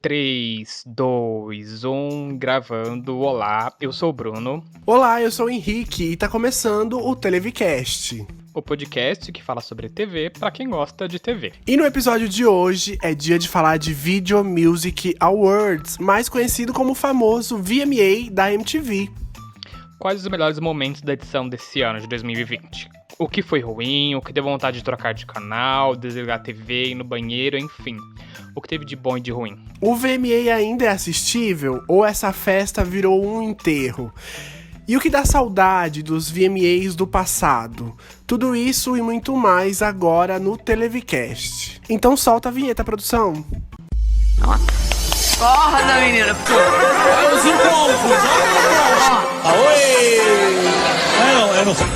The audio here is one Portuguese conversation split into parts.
3, 2, 1, gravando. Olá, eu sou o Bruno, Olá, eu sou o Henrique e tá começando o Televicast. o podcast que fala sobre TV para quem gosta de TV. E no episódio de hoje é dia de falar de Video Music Awards, mais conhecido como o famoso VMA da MTV. Quais os melhores momentos da edição desse ano de 2020? O que foi ruim, o que deu vontade de trocar de canal, desligar a TV, ir no banheiro, enfim. O que teve de bom e de ruim? O VMA ainda é assistível ou essa festa virou um enterro? E o que dá saudade dos VMAs do passado? Tudo isso e muito mais agora no Televicast. Então solta a vinheta, produção. Acorda, menina, pô. Olha os encontros, Aoi! Eu não sei.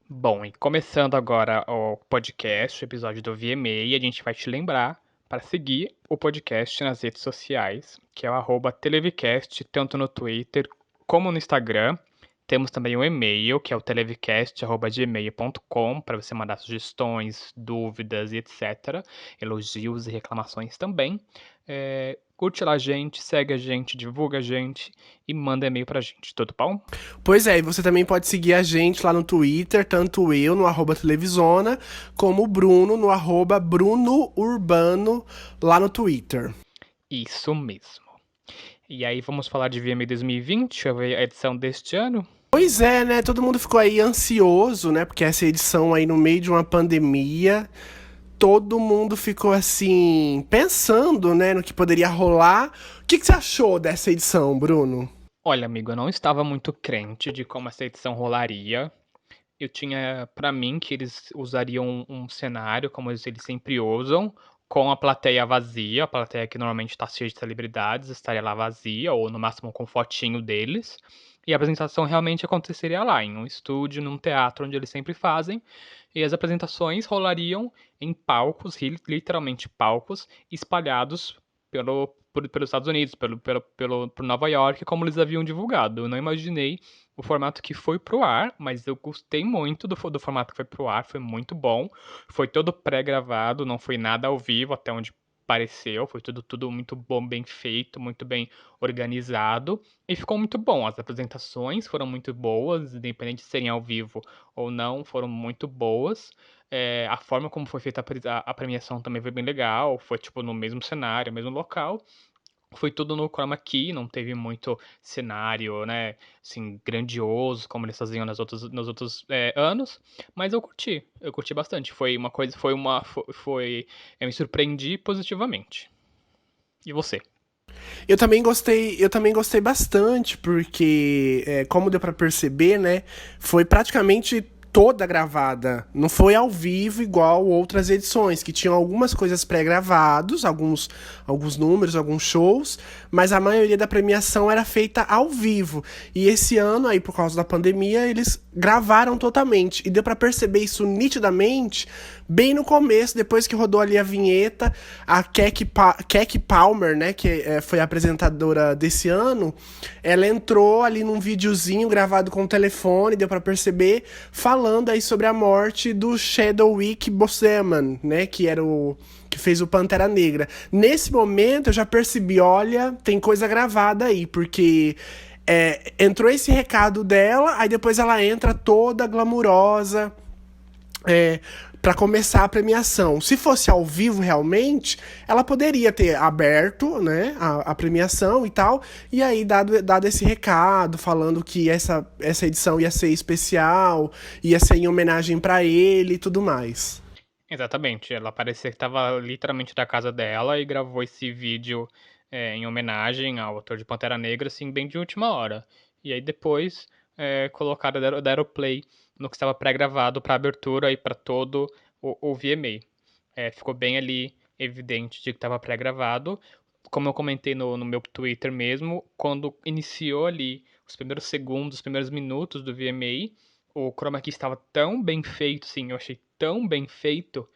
Bom, e começando agora o podcast, o episódio do VMA, a gente vai te lembrar para seguir o podcast nas redes sociais, que é o @televicast, tanto no Twitter como no Instagram. Temos também um e-mail, que é o televicast@gmail.com, para você mandar sugestões, dúvidas e etc. Elogios e reclamações também. Curte lá a gente, segue a gente, divulga a gente e manda e-mail pra gente, tudo bom? Pois é, e você também pode seguir a gente lá no Twitter, tanto eu no @televisona, como o Bruno no @BrunoUrbano lá no Twitter. Isso mesmo. E aí vamos falar de VMA 2020, a edição deste ano? Pois é, né? Todo mundo ficou aí ansioso, né? Porque essa edição aí no meio de uma pandemia, todo mundo ficou assim, pensando, né, no que poderia rolar. O que você achou dessa edição, Bruno? Olha, amigo, eu não estava muito crente de como essa edição rolaria. Eu tinha pra mim que eles usariam um cenário como eles sempre usam, com a plateia vazia, a plateia que normalmente está cheia de celebridades estaria lá vazia, ou no máximo com fotinho deles, e a apresentação realmente aconteceria lá, em um estúdio, num teatro onde eles sempre fazem, e as apresentações rolariam em palcos, literalmente palcos, espalhados pelos Estados Unidos, por Nova York, como eles haviam divulgado. Eu não imaginei o formato que foi pro ar, mas eu gostei muito do formato que foi pro ar, foi muito bom. Foi todo pré-gravado, não foi nada ao vivo, até onde pareceu. Foi tudo muito bom, bem feito, muito bem organizado. E ficou muito bom. As apresentações foram muito boas, independente de serem ao vivo ou não, foram muito boas. A forma como foi feita a premiação também foi bem legal. Foi tipo no mesmo cenário, mesmo local. Foi tudo no chroma key, não teve muito cenário, né, assim, grandioso, como eles faziam nos outros anos, mas eu curti bastante. Eu me surpreendi positivamente. E você? Eu também gostei bastante, porque, como deu pra perceber, né, foi praticamente toda gravada. Não foi ao vivo igual outras edições, que tinham algumas coisas pré-gravados, alguns números, alguns shows, mas a maioria da premiação era feita ao vivo. E esse ano, aí, por causa da pandemia, eles gravaram totalmente. E deu pra perceber isso nitidamente bem no começo, depois que rodou ali a vinheta, a Keke Palmer, né, que foi a apresentadora desse ano, ela entrou ali num videozinho gravado com o telefone, deu pra perceber, falando aí sobre a morte do Chadwick Boseman, né, que fez o Pantera Negra. Nesse momento eu já percebi, olha, tem coisa gravada aí, porque entrou esse recado dela, aí depois ela entra toda glamurosa, para começar a premiação. Se fosse ao vivo realmente, ela poderia ter aberto, né, a premiação e tal, e aí dado esse recado, falando que essa edição ia ser especial, ia ser em homenagem para ele e tudo mais. Exatamente, ela parecia que estava literalmente da casa dela e gravou esse vídeo em homenagem ao autor de Pantera Negra, assim, bem de última hora. E aí depois deram play no que estava pré-gravado para abertura e para todo o VMA. Ficou bem ali evidente de que estava pré-gravado. Como eu comentei no meu Twitter mesmo, quando iniciou ali os primeiros segundos, os primeiros minutos do VMA, o chroma key estava tão bem feito, sim, eu achei tão bem feito,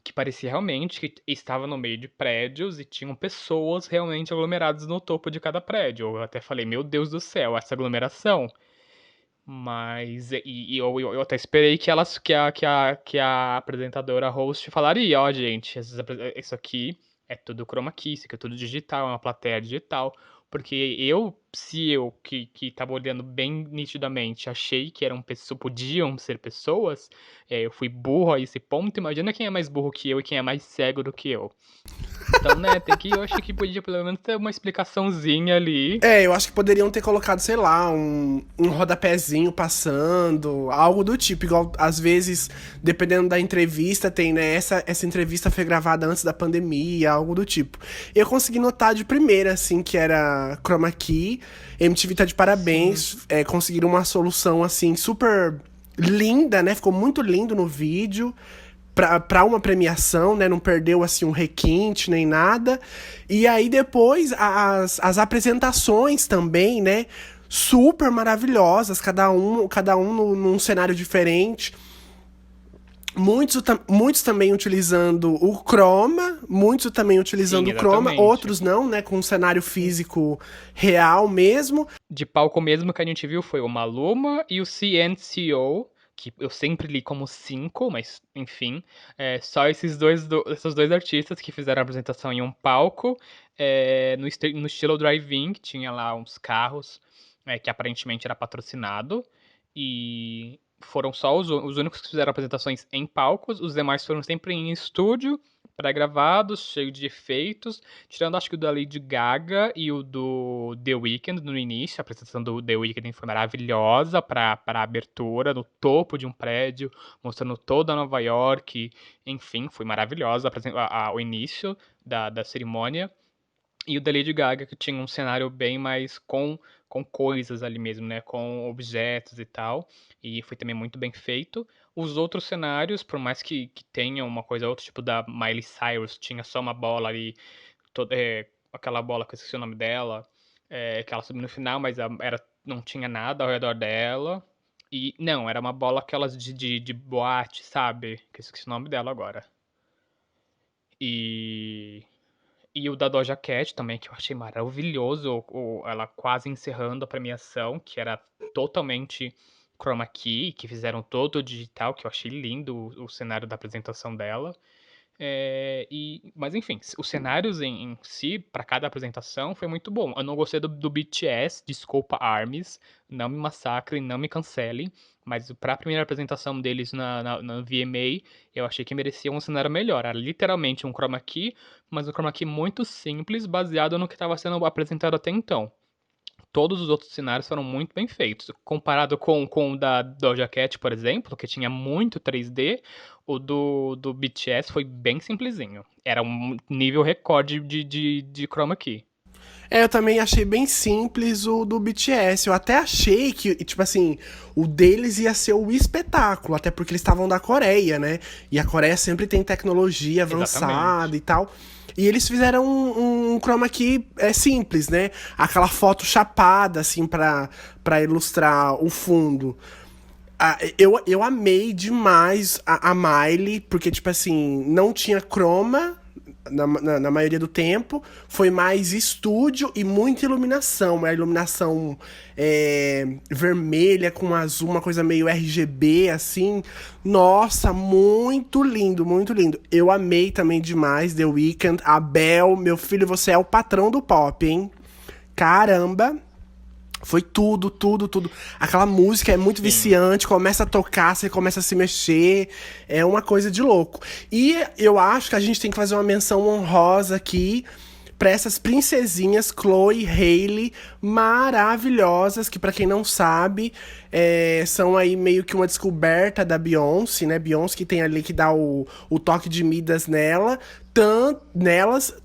que parecia realmente que estava no meio de prédios e tinham pessoas realmente aglomeradas no topo de cada prédio. Eu até falei, meu Deus do céu, essa aglomeração. Mas eu até esperei que elas que a apresentadora host falaria, ó, gente, isso aqui é tudo chroma key, isso aqui é tudo digital, é uma plateia digital. Porque se eu que tava olhando bem nitidamente, achei que eram pessoas, podiam ser pessoas, eu fui burro a esse ponto. Imagina quem é mais burro que eu e quem é mais cego do que eu. Então, né, eu acho que podia pelo menos ter uma explicaçãozinha ali. Eu acho que poderiam ter colocado, sei lá, um rodapézinho passando, algo do tipo. Igual, às vezes, dependendo da entrevista, tem, né? Essa entrevista foi gravada antes da pandemia, algo do tipo. Eu consegui notar de primeira, assim, que era chroma key. MTV tá de parabéns. Conseguiram uma solução, assim, super linda, né? Ficou muito lindo no vídeo. Pra uma premiação, né? Não perdeu, assim, um requinte nem nada. E aí, depois, as apresentações também, né? Super maravilhosas, cada um num cenário diferente. Muitos também utilizando o chroma, muitos também Sim, utilizando o chroma, exatamente. outros não, né? Com um cenário físico real mesmo. De palco mesmo que a gente viu foi o Maluma e o CNCO, que eu sempre li como 5, mas enfim, só esses dois artistas que fizeram a apresentação em um palco, no estilo drive-in, que tinha lá uns carros, que aparentemente era patrocinado, e foram só os únicos que fizeram apresentações em palcos, os demais foram sempre em estúdio, pré-gravados, cheio de efeitos, tirando acho que o da Lady Gaga e o do The Weeknd no início. A apresentação do The Weeknd foi maravilhosa para a abertura, no topo de um prédio, mostrando toda Nova York. Enfim, foi maravilhosa o início da cerimônia. E o da Lady Gaga, que tinha um cenário bem mais com coisas ali mesmo, né? Com objetos e tal. E foi também muito bem feito. Os outros cenários, por mais que tenham uma coisa ou outra, tipo da Miley Cyrus, tinha só uma bola ali, aquela bola que eu esqueci o nome dela, que ela subiu no final, mas não tinha nada ao redor dela. E não, era uma bola aquelas de boate, sabe? Que eu esqueci o nome dela agora. E e o da Doja Cat também, que eu achei maravilhoso, ela quase encerrando a premiação, que era totalmente chroma key, que fizeram todo digital, que eu achei lindo o cenário da apresentação dela. Mas enfim, os cenários em si, para cada apresentação, foi muito bom. Eu não gostei do BTS, desculpa, ARMYs, não me massacrem, não me cancelem, mas para a primeira apresentação deles na VMA, eu achei que merecia um cenário melhor. Era literalmente um chroma key, mas um chroma key muito simples, baseado no que estava sendo apresentado até então. Todos os outros cenários foram muito bem feitos. Comparado com o da Doja Cat, por exemplo, que tinha muito 3D, o do BTS foi bem simplesinho. Era um nível recorde de chroma key. Eu também achei bem simples o do BTS. Eu até achei que, tipo assim, o deles ia ser o espetáculo, até porque eles estavam da Coreia, né? E a Coreia sempre tem tecnologia avançada Exatamente. e tal. E eles fizeram um chroma key simples, né? Aquela foto chapada, assim, pra ilustrar o fundo. Eu amei demais a Miley, porque, tipo assim, não tinha chroma na maioria do tempo. Foi mais estúdio e muita iluminação. A iluminação vermelha com azul, uma coisa meio RGB, assim. Nossa, muito lindo, muito lindo. Eu amei também demais The Weeknd. Abel, meu filho, você é o patrão do pop, hein? Caramba! Foi tudo, tudo, tudo. Aquela música é muito Sim. viciante, começa a tocar, você começa a se mexer. É uma coisa de louco. E eu acho que a gente tem que fazer uma menção honrosa aqui pra essas princesinhas Chloe e Hailey maravilhosas, que pra quem não sabe, são aí meio que uma descoberta da Beyoncé, né? Beyoncé que tem ali que dá o toque de Midas nelas,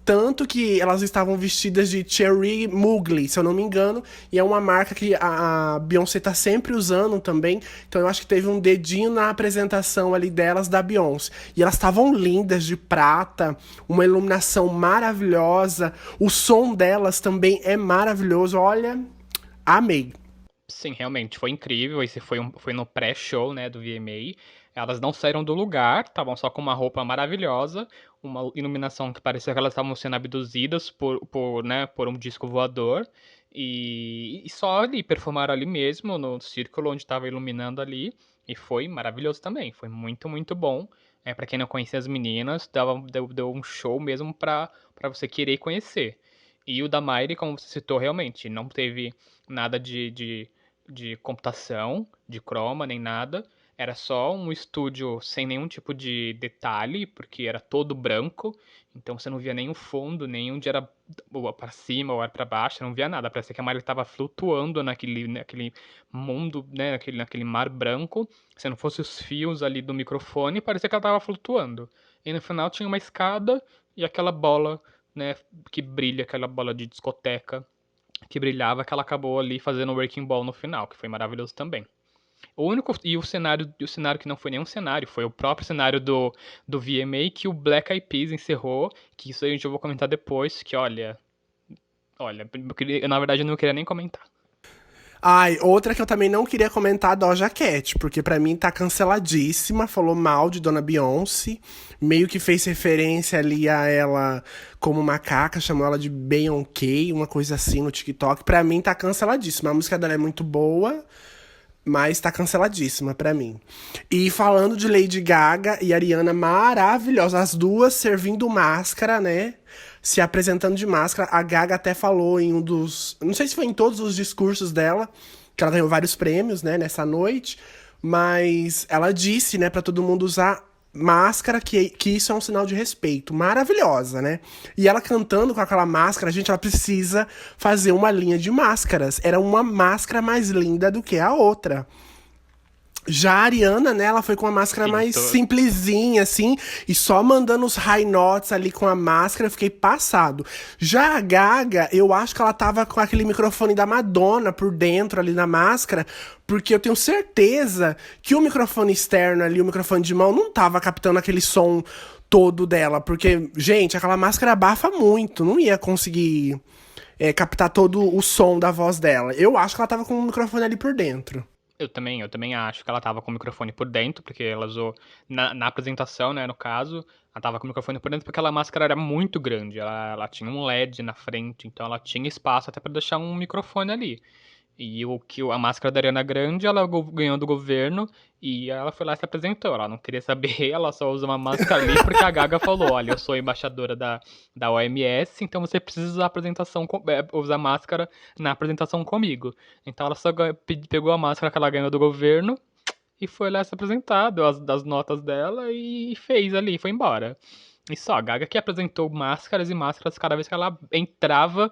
tanto que elas estavam vestidas de Cherry Mugler, se eu não me engano, e é uma marca que a Beyoncé tá sempre usando também, então eu acho que teve um dedinho na apresentação ali delas da Beyoncé. E elas estavam lindas de prata, uma iluminação maravilhosa, o som delas também é maravilhoso, olha, amei. Sim, realmente, foi incrível. Esse foi no pré-show, né, do VMA. Elas não saíram do lugar, estavam só com uma roupa maravilhosa, uma iluminação que parecia que elas estavam sendo abduzidas por um disco voador. E só ali, performaram ali mesmo, no círculo onde estava iluminando ali, e foi maravilhoso também, foi muito, muito bom. Pra quem não conhecia as meninas, deu um show mesmo pra você querer conhecer. E o da Miley, como você citou, realmente, não teve nada de computação, de chroma, nem nada. Era só um estúdio sem nenhum tipo de detalhe, porque era todo branco, então você não via nem o fundo, nem onde era ou para cima ou era para baixo, não via nada. Parecia que a Miley estava flutuando naquele mundo, né, naquele mar branco. Se não fosse os fios ali do microfone, parecia que ela estava flutuando. E no final tinha uma escada e aquela bola, né, que brilha, aquela bola de discoteca que brilhava, que ela acabou ali fazendo o Wrecking Ball no final, que foi maravilhoso também. O único e o cenário que não foi nenhum cenário, foi o próprio cenário do VMA que o Black Eyed Peas encerrou, que isso aí eu vou comentar depois, que olha, eu, na verdade eu não queria nem comentar. Ai, outra que eu também não queria comentar, a Doja Cat, porque pra mim tá canceladíssima, falou mal de Dona Beyoncé, meio que fez referência ali a ela como macaca, chamou ela de Beyoncé, uma coisa assim no TikTok. Pra mim tá canceladíssima, a música dela é muito boa, mas tá canceladíssima pra mim. E falando de Lady Gaga e Ariana, maravilhosa. As duas servindo máscara, né? Se apresentando de máscara. A Gaga até falou em um dos... Não sei se foi em todos os discursos dela, que ela ganhou vários prêmios, né, nessa noite. Mas ela disse, né, pra todo mundo usar máscara, que isso é um sinal de respeito. Maravilhosa, né? E ela cantando com aquela máscara, gente, ela precisa fazer uma linha de máscaras. Era uma máscara mais linda do que a outra. Já a Ariana, né, ela foi com uma máscara Sim, mais simplesinha, assim, e só mandando os high notes ali com a máscara, eu fiquei passado. Já a Gaga, eu acho que ela tava com aquele microfone da Madonna por dentro ali na máscara, porque eu tenho certeza que o microfone externo ali, o microfone de mão, não tava captando aquele som todo dela, porque, gente, aquela máscara abafa muito, não ia conseguir captar todo o som da voz dela. Eu acho que ela tava com o microfone ali por dentro. Eu também acho que ela tava com o microfone por dentro, porque ela usou na apresentação, né, no caso, ela tava com o microfone por dentro porque aquela máscara era muito grande, ela tinha um LED na frente, então ela tinha espaço até pra deixar um microfone ali. E a máscara da Ariana Grande, ela ganhou do governo e ela foi lá e se apresentou. Ela não queria saber, ela só usa uma máscara ali porque a Gaga falou: olha, eu sou embaixadora da OMS, então você precisa usar, usar máscara na apresentação comigo. Então ela só pegou a máscara que ela ganhou do governo e foi lá se apresentar, deu das notas dela e fez ali, foi embora. E só, a Gaga que apresentou máscaras e máscaras cada vez que ela entrava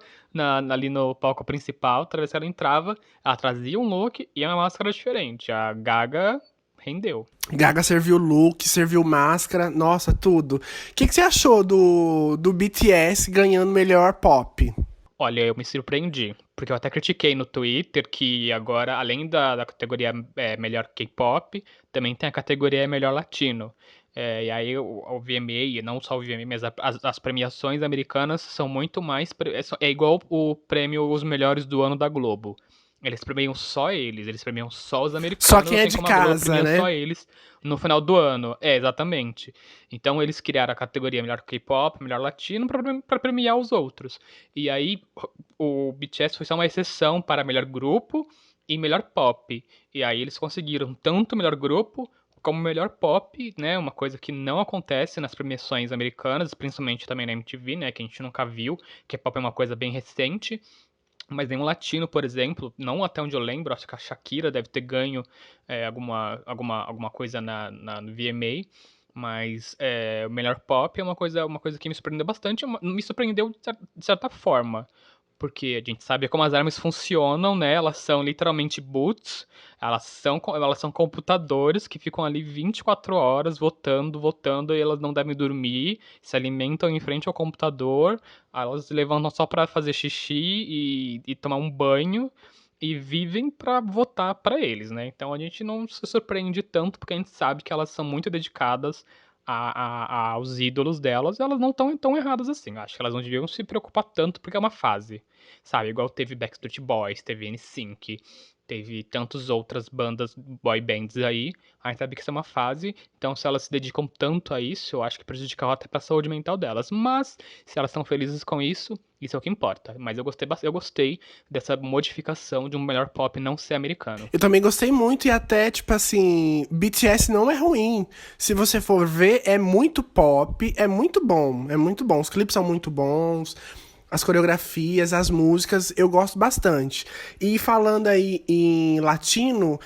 ali no palco principal, toda vez que ela entrava, ela trazia um look e uma máscara diferente. A Gaga rendeu. Gaga serviu look, serviu máscara, nossa, tudo. O que você achou do BTS ganhando melhor pop? Olha, eu me surpreendi, porque eu até critiquei no Twitter que agora, além da categoria melhor K-pop, também tem a categoria melhor latino. E aí o VMA, e não só o VMA, mas as premiações americanas são muito mais. É igual o prêmio Os Melhores do Ano da Globo. Eles premiam só os Só americanos, quem é assim de como a Globo casa, premia né? só eles no final do ano. É, exatamente. Então eles criaram a categoria melhor K-pop, melhor latino, para premiar os outros. E aí o BTS foi só uma exceção para melhor grupo e melhor pop. E aí eles conseguiram tanto melhor grupo como melhor pop, né? Uma coisa que não acontece nas premiações americanas, principalmente também na MTV, né? Que a gente nunca viu, que pop é uma coisa bem recente. Mas nenhum latino, por exemplo, não até onde eu lembro, acho que a Shakira deve ter ganho alguma coisa no VMA, mas o melhor pop é uma coisa que me surpreendeu bastante, me surpreendeu de certa forma, porque a gente sabe como as armas funcionam, né? Elas são literalmente boots, elas são computadores que ficam ali 24 horas votando, votando, e elas não devem dormir, se alimentam em frente ao computador, elas se levantam só para fazer xixi e tomar um banho e vivem para votar para eles, né? Então a gente não se surpreende tanto porque a gente sabe que elas são muito dedicadas aos ídolos delas, e elas não estão tão erradas assim. Eu acho que elas não deviam se preocupar tanto porque é uma fase, sabe? Igual teve Backstreet Boys, teve NSYNC, teve tantas outras bandas, boy bands aí, a gente sabe que isso é uma fase, então se elas se dedicam tanto a isso, eu acho que prejudica até pra saúde mental delas, mas se elas estão felizes com isso é o que importa. Mas eu gostei dessa modificação de um melhor pop não ser americano. Eu também gostei muito e até, tipo assim, BTS não é ruim. Se você for ver, é muito pop, é muito bom, é muito bom. Os clipes são muito bons, as coreografias, as músicas, eu gosto bastante. E falando aí em latino,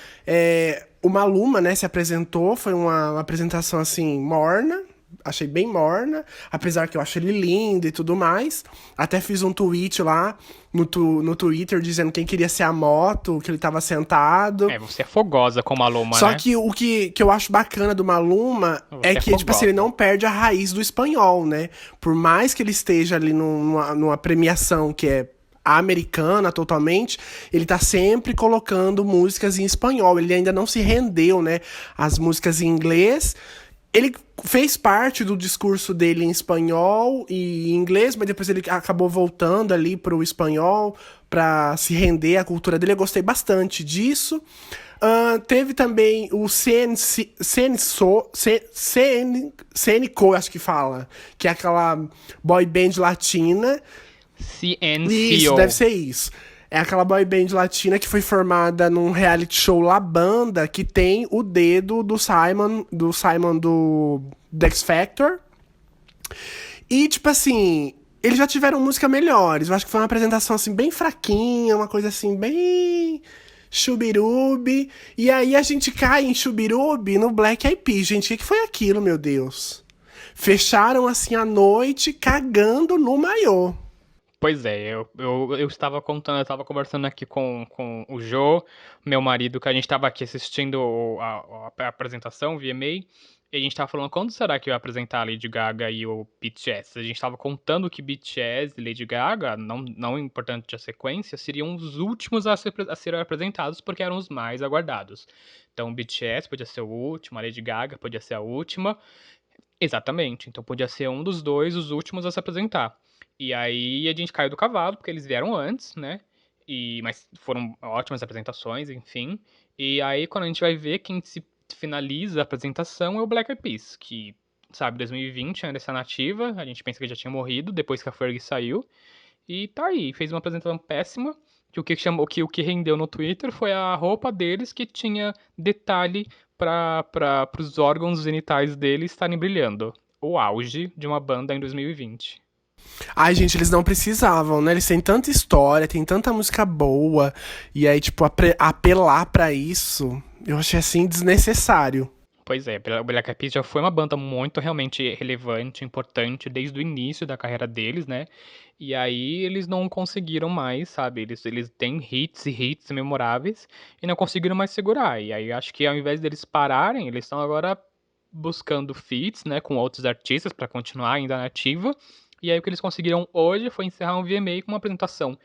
o Maluma, né, se apresentou, foi uma apresentação, assim, morna, achei bem morna, apesar que eu acho ele lindo e tudo mais. Até fiz um tweet lá no Twitter dizendo quem queria ser a moto, que ele tava sentado. Você é fogosa com o Maluma, Só né? que o que eu acho bacana do Maluma é Você é que, tipo assim, ele fogosa. não perde a raiz do espanhol, né? Por mais que ele esteja ali numa premiação que é americana totalmente, ele tá sempre colocando músicas em espanhol. Ele ainda não se rendeu, né? As músicas em inglês. Ele fez parte do discurso dele em espanhol e em inglês, mas depois ele acabou voltando ali pro espanhol pra se render à cultura dele. Eu gostei bastante disso. Teve também o CNCO, acho que fala, que é aquela boy band latina. Isso, deve CNCO. ser isso. É aquela boy band latina que foi formada num reality show La Banda, que tem o dedo do Simon do X Factor. E, tipo assim, eles já tiveram música melhores. Eu acho que foi uma apresentação, assim, bem fraquinha, uma coisa, assim, bem chubirubi. E aí a gente cai em chubirubi no Black Eyed Peas. Gente, o que foi aquilo, meu Deus? Fecharam, assim, a noite cagando no maiô. Pois é, eu estava contando, eu estava conversando aqui com o Jô, meu marido, que a gente estava aqui assistindo a apresentação, o VMA, e a gente estava falando quando será que vai apresentar a Lady Gaga e o BTS. A gente estava contando que BTS e Lady Gaga, não importante a sequência, seriam os últimos a serem apresentados porque eram os mais aguardados. Então o BTS podia ser o último, a Lady Gaga podia ser a última. Exatamente. Então podia ser um dos dois os últimos a se apresentar. E aí a gente caiu do cavalo, porque eles vieram antes, né? Mas foram ótimas apresentações, enfim. E aí quando a gente vai ver quem se finaliza a apresentação é o Black Eyed Peas, que, sabe, 2020 ainda está nativa, a gente pensa que já tinha morrido depois que a Fergie saiu. E tá aí, fez uma apresentação péssima, que o que rendeu no Twitter foi a roupa deles que tinha detalhe para os órgãos genitais deles estarem brilhando. O auge de uma banda em 2020. Ai, gente, eles não precisavam, né? Eles têm tanta história, tem tanta música boa. E aí, tipo, apelar pra isso, eu achei assim desnecessário. Pois é, o Black Eyed Peas já foi uma banda muito realmente relevante, importante desde o início da carreira deles, né? E aí eles não conseguiram mais, sabe? Eles têm hits e hits memoráveis e não conseguiram mais segurar. E aí acho que ao invés deles pararem, eles estão agora buscando feats, né, com outros artistas para continuar ainda na ativa. E aí o que eles conseguiram hoje foi encerrar um VMA com uma apresentação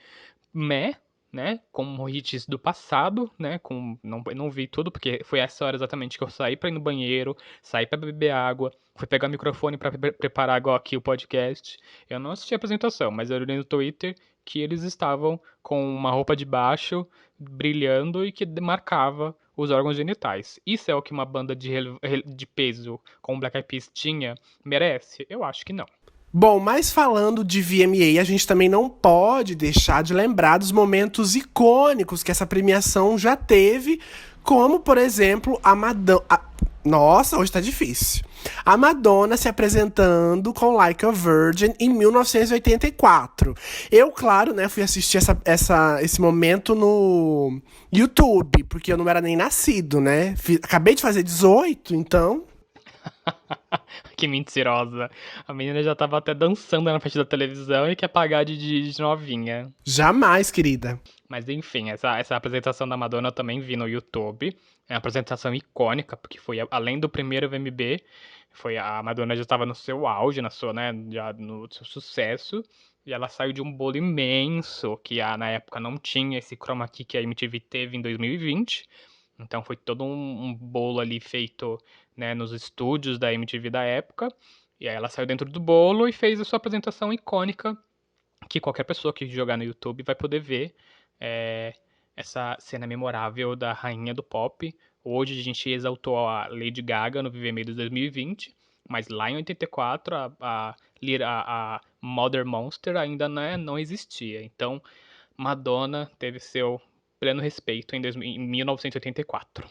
meh, né, com hits do passado, né, não vi tudo, porque foi essa hora exatamente que eu saí pra ir no banheiro, saí pra beber água, fui pegar o microfone pra preparar agora aqui o podcast. Eu não assisti a apresentação, mas eu li no Twitter que eles estavam com uma roupa de baixo brilhando e que marcava os órgãos genitais. Isso é o que uma banda de peso como Black Eyed Peas tinha merece? Eu acho que não. Bom, mas falando de VMA, a gente também não pode deixar de lembrar dos momentos icônicos que essa premiação já teve, como, por exemplo, a Madonna. Nossa, hoje tá difícil. A Madonna se apresentando com Like a Virgin em 1984. Eu, claro, né, fui assistir esse momento no YouTube, porque eu não era nem nascido, né? Acabei de fazer 18, então. Que mentirosa. A menina já tava até dançando na frente da televisão e quer pagar de novinha. Jamais, querida. Mas enfim, essa apresentação da Madonna eu também vi no YouTube. É uma apresentação icônica, porque foi além do primeiro VMB, a Madonna já estava no seu auge, né, já no seu sucesso. E ela saiu de um bolo imenso, que na época não tinha esse chroma key que a MTV teve em 2020. Então foi todo um bolo ali feito, né, nos estúdios da MTV da época. E aí ela saiu dentro do bolo e fez a sua apresentação icônica, que qualquer pessoa que jogar no YouTube vai poder ver. É, essa cena memorável da rainha do pop. Hoje a gente exaltou a Lady Gaga no VMA de 2020, mas lá em 84 a Mother Monster ainda não existia. Então Madonna teve seu pleno respeito em 1984.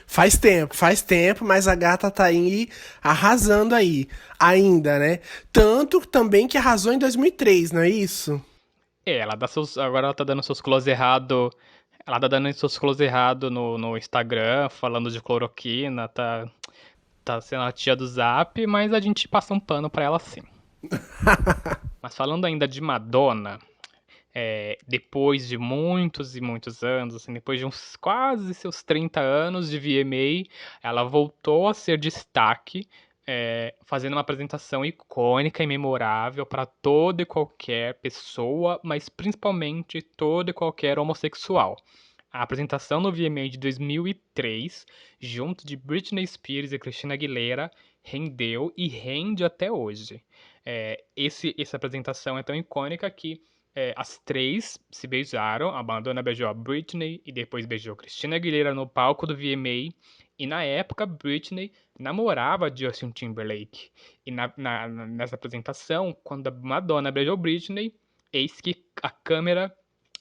Faz tempo, mas a gata tá aí arrasando aí, ainda, né? Tanto também que arrasou em 2003, não é isso? Agora ela tá dando seus close errado. Ela tá dando seus close errado no Instagram, falando de cloroquina, tá sendo a tia do Zap, mas a gente passa um pano pra ela sim. Mas falando ainda de Madonna, depois de muitos e muitos anos, assim, depois de uns quase seus 30 anos de VMA, ela voltou a ser destaque, fazendo uma apresentação icônica e memorável para toda e qualquer pessoa, mas principalmente todo e qualquer homossexual. A apresentação no VMA de 2003, junto de Britney Spears e Christina Aguilera, rendeu e rende até hoje. Essa apresentação é tão icônica que as três se beijaram. A Madonna beijou a Britney e depois beijou Christina Aguilera no palco do VMA. E na época, Britney namorava Justin Timberlake. E nessa apresentação, quando a Madonna beijou Britney, eis que a câmera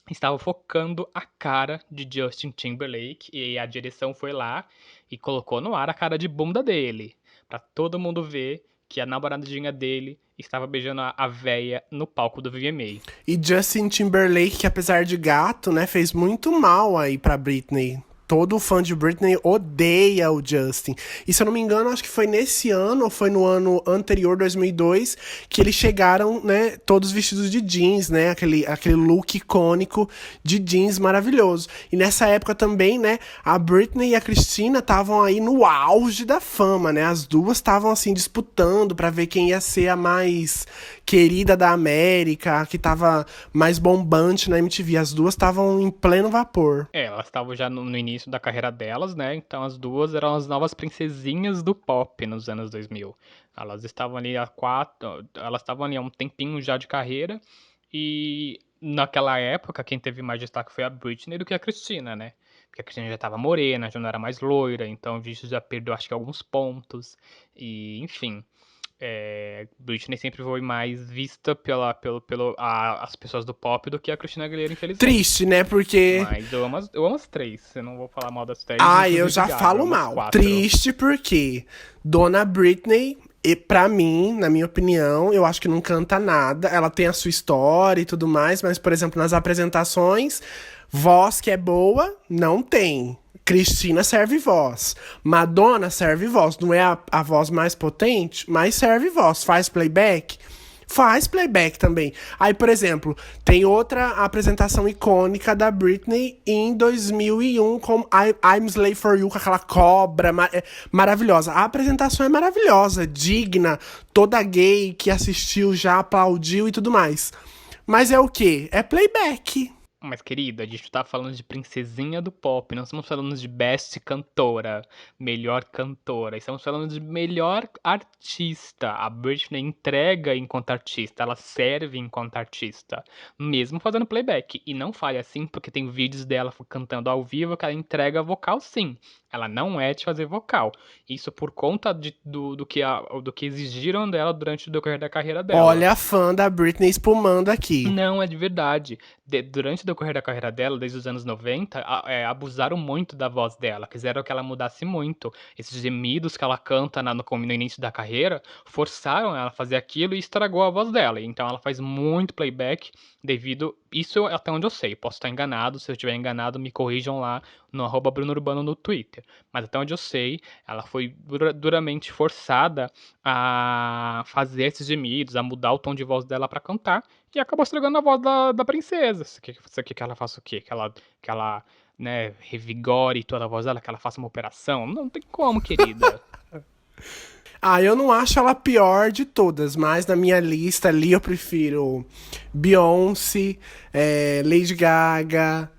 estava focando a cara de Justin Timberlake e a direção foi lá e colocou no ar a cara de bunda dele, pra todo mundo ver que a namoradinha dele estava beijando a véia no palco do VMA. E Justin Timberlake, que apesar de gato, né, fez muito mal aí pra Britney. Todo fã de Britney odeia o Justin. E se eu não me engano, acho que foi nesse ano, ou foi no ano anterior, 2002, que eles chegaram, né, todos vestidos de jeans, né, aquele look icônico de jeans maravilhoso. E nessa época também, né, a Britney e a Christina estavam aí no auge da fama, né, as duas estavam, assim, disputando pra ver quem ia ser a mais querida da América, a que tava mais bombante na MTV. As duas estavam em pleno vapor. Elas estavam já no início da carreira delas, né? Então as duas eram as novas princesinhas do pop nos anos 2000. Elas estavam ali há um tempinho já de carreira e naquela época quem teve mais destaque foi a Britney do que a Christina, né? Porque a Christina já estava morena, já não era mais loira, então isso já perdeu acho que alguns pontos e enfim. Britney sempre foi mais vista as pessoas do pop do que a Christina Aguilera, infelizmente. Triste, né? Porque... Mas eu amo as três. Eu não vou falar mal das três. Eu já falo mal. Triste porque Dona Britney, e pra mim, na minha opinião, eu acho que não canta nada. Ela tem a sua história e tudo mais, mas, por exemplo, nas apresentações, voz que é boa, não tem. Cristina serve voz. Madonna serve voz. Não é a voz mais potente, mas serve voz. Faz playback? Faz playback também. Aí, por exemplo, tem outra apresentação icônica da Britney em 2001 com I'm Slave For You, com aquela cobra maravilhosa. A apresentação é maravilhosa, digna, toda gay que assistiu já aplaudiu e tudo mais. Mas é o quê? É playback. Mas, querida, a gente tá falando de princesinha do pop, não estamos falando de best cantora, melhor cantora, estamos falando de melhor artista. A Britney entrega enquanto artista, ela serve enquanto artista, mesmo fazendo playback. E não fale assim, porque tem vídeos dela cantando ao vivo que ela entrega vocal sim. Ela não é de fazer vocal. Isso por conta do que exigiram dela durante o decorrer da carreira dela. Olha a fã da Britney espumando aqui. Não, é de verdade. Durante o decorrer da carreira dela, desde os anos 90, abusaram muito da voz dela. Quiseram que ela mudasse muito. Esses gemidos que ela canta no início da carreira, forçaram ela a fazer aquilo e estragou a voz dela. Então ela faz muito playback devido... Isso até onde eu sei. Posso estar enganado. Se eu estiver enganado, me corrijam lá no @BrunoUrbano no Twitter. Mas até onde eu sei, ela foi duramente forçada a fazer esses gemidos, a mudar o tom de voz dela pra cantar, e acabou estragando a voz da princesa. Você quer que ela faça o quê? Que ela né, revigore toda a voz dela, que ela faça uma operação? Não tem como, querida. Eu não acho ela a pior de todas, mas na minha lista ali eu prefiro Beyoncé, Lady Gaga,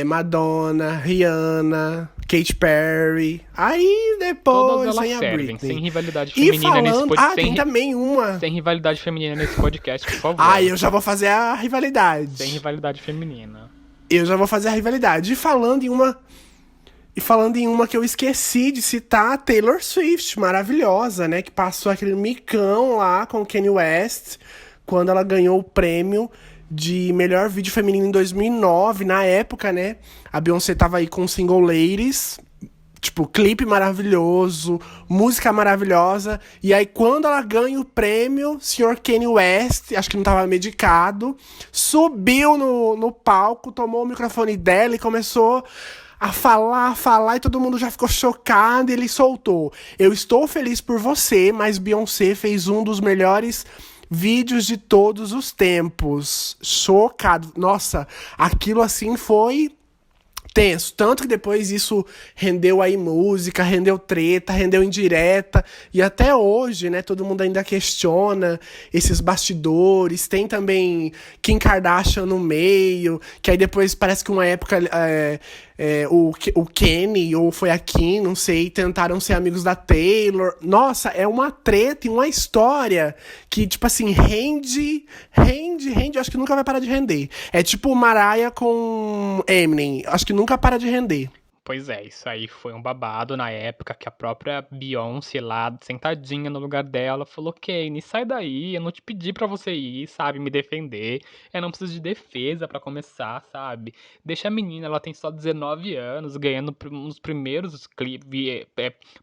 Madonna, Rihanna, Katy Perry. Aí depois todas vem elas a servem, Britney. sem rivalidade feminina nesse podcast. Tem também uma. Sem rivalidade feminina nesse podcast, por favor. Eu já vou fazer a rivalidade. Sem rivalidade feminina. Eu já vou fazer a rivalidade. E falando em uma que eu esqueci de citar, a Taylor Swift, maravilhosa, né? Que passou aquele micão lá com o Kanye West, quando ela ganhou o prêmio de melhor vídeo feminino em 2009. Na época, né? A Beyoncé tava aí com o single Ladies, tipo, clipe maravilhoso, música maravilhosa. E aí, quando ela ganha o prêmio, Sr. Kanye West, acho que não tava medicado, subiu no palco, tomou o microfone dela e começou a falar, e todo mundo já ficou chocado, e ele soltou: eu estou feliz por você, mas Beyoncé fez um dos melhores vídeos de todos os tempos. Chocado. Nossa, aquilo assim foi tenso. Tanto que depois isso rendeu aí música, rendeu treta, rendeu indireta. E até hoje, né, todo mundo ainda questiona esses bastidores. Tem também Kim Kardashian no meio, que aí depois parece que uma época o Kenny, ou foi a Kim, não sei, tentaram ser amigos da Taylor. Nossa, é uma treta e uma história que, tipo assim, rende, acho que nunca vai parar de render. É tipo Mariah com Eminem, acho que nunca para de render. Pois é, isso aí foi um babado na época que a própria Beyoncé lá, sentadinha no lugar dela, falou: Kanye, sai daí, eu não te pedi pra você ir, sabe, me defender. Eu não preciso de defesa pra começar, sabe? Deixa a menina, ela tem só 19 anos, ganhando um dos primeiros clipes,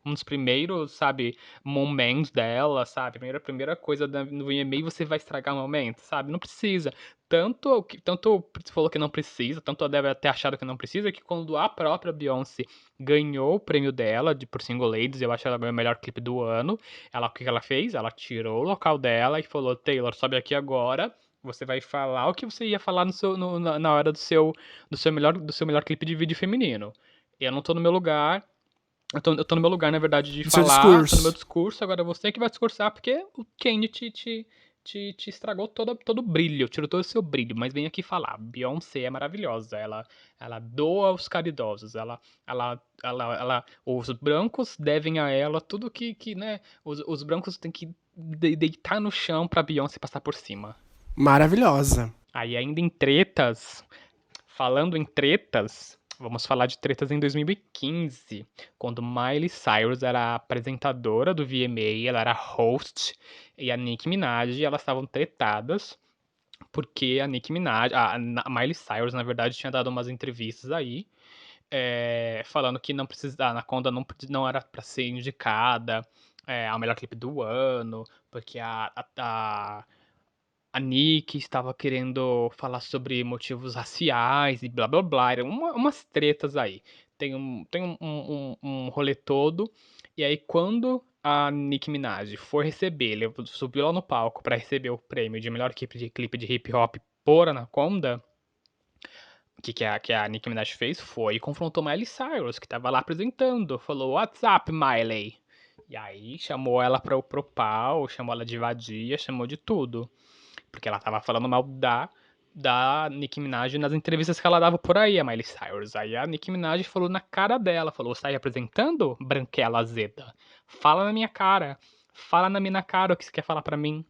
um dos primeiros, sabe, momentos dela, sabe? Primeira coisa no VMA, você vai estragar o momento, sabe? Não precisa. Tanto você falou que não precisa, tanto ela deve ter achado que não precisa, que quando a própria Beyoncé ganhou o prêmio dela por Single Ladies, eu acho que ela ganhou o melhor clipe do ano. O que ela fez? Ela tirou o local dela e falou: Taylor, sobe aqui agora. Você vai falar o que você ia falar na hora do seu melhor clipe de vídeo feminino. Eu não tô no meu lugar. Eu tô no meu lugar, na verdade, de Do seu falar, tô no meu discurso. discurso, agora é você que vai discursar, porque o Kanye te estragou todo o brilho, tirou todo o seu brilho, mas vem aqui falar. Beyoncé é maravilhosa, ela doa aos caridosos, os brancos devem a ela tudo né, os brancos têm que deitar no chão pra Beyoncé passar por cima. Maravilhosa. Aí ainda em tretas, falando em tretas, vamos falar de tretas em 2015, quando Miley Cyrus era a apresentadora do VMA, ela era host, e a Nicki Minaj, elas estavam tretadas, porque a Nicki Minaj, a Miley Cyrus, na verdade, tinha dado umas entrevistas aí, falando que não precisa, a Anaconda não era para ser indicada ao melhor clipe do ano, porque a Nick estava querendo falar sobre motivos raciais e blá blá blá. Eram umas tretas aí. Tem um rolê todo. E aí, quando a Nicki Minaj for receber, ele subiu lá no palco para receber o prêmio de melhor clipe de hip hop por Anaconda. O que a Nicki Minaj fez foi confrontou Miley Cyrus, que estava lá apresentando. Falou: What's up, Miley? E aí chamou ela pro pau, chamou ela de vadia, chamou de tudo. Porque ela tava falando mal da Nicki Minaj nas entrevistas que ela dava por aí, a Miley Cyrus. Aí a Nicki Minaj falou na cara dela, falou: você tá aí apresentando, branquela azeda? Fala na minha cara. Fala na minha cara o que você quer falar pra mim.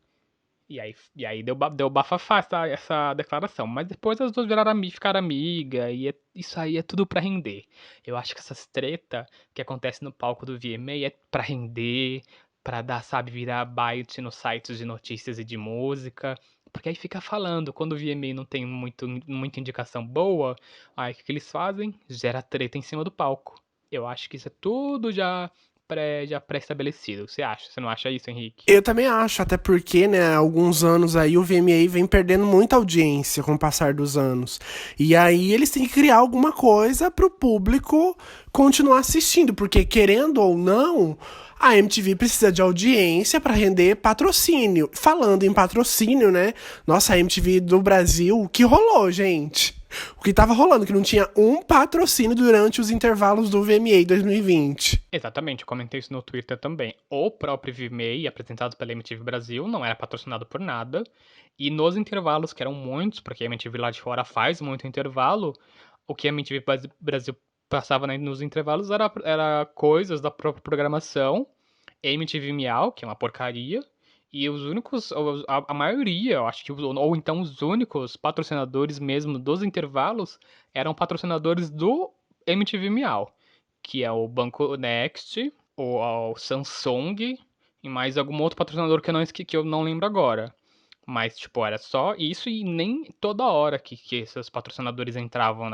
E aí deu bafafá essa declaração. Mas depois as duas ficaram amigas, e isso aí é tudo pra render. Eu acho que essas treta que acontece no palco do VMA é pra render, pra dar, sabe, virar byte nos sites de notícias e de música. Porque aí fica falando, quando o VMA não tem muita indicação boa, aí o que eles fazem? Gera treta em cima do palco. Eu acho que isso é tudo já pré-estabelecido. Você acha? Você não acha isso, Henrique? Eu também acho, até porque, né, há alguns anos aí o VMA vem perdendo muita audiência com o passar dos anos. E aí eles têm que criar alguma coisa pro público continuar assistindo, porque querendo ou não, a MTV precisa de audiência para render patrocínio. Falando em patrocínio, né? Nossa, a MTV do Brasil, o que rolou, gente? O que tava rolando, que não tinha um patrocínio durante os intervalos do VMA 2020. Exatamente, eu comentei isso no Twitter também. O próprio VMA, apresentado pela MTV Brasil, não era patrocinado por nada. E nos intervalos, que eram muitos, porque a MTV lá de fora faz muito intervalo, o que a MTV Brasil passava nos intervalos era coisas da própria programação, MTV Miau, que é uma porcaria, E os únicos, a maioria, eu acho que, ou então os únicos patrocinadores mesmo dos intervalos eram patrocinadores do MTV Miau, que é o Banco Next, o Samsung e mais algum outro patrocinador que eu não lembro agora. Mas, tipo, era só isso e nem toda hora que esses patrocinadores entravam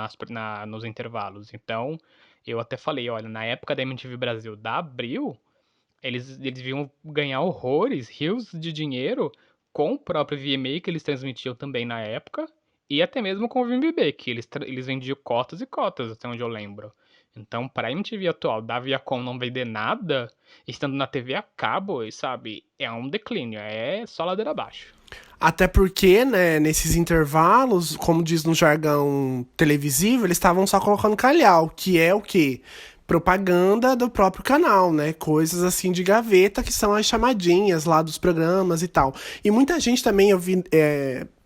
nos intervalos. Então, eu até falei, olha, na época da MTV Brasil da Abril, eles iam ganhar horrores, rios de dinheiro com o próprio VMA que eles transmitiam também na época, e até mesmo com o VMB, que eles vendiam cotas e cotas, até onde eu lembro. Então, para a MTV atual, da Viacom não vender nada, estando na TV a cabo, sabe, é um declínio, é só ladeira abaixo. Até porque, né, nesses intervalos, como diz no jargão televisivo, eles estavam só colocando calhau, que é o quê? Propaganda do próprio canal, né? Coisas assim de gaveta, que são as chamadinhas lá dos programas e tal. E muita gente também, eu vi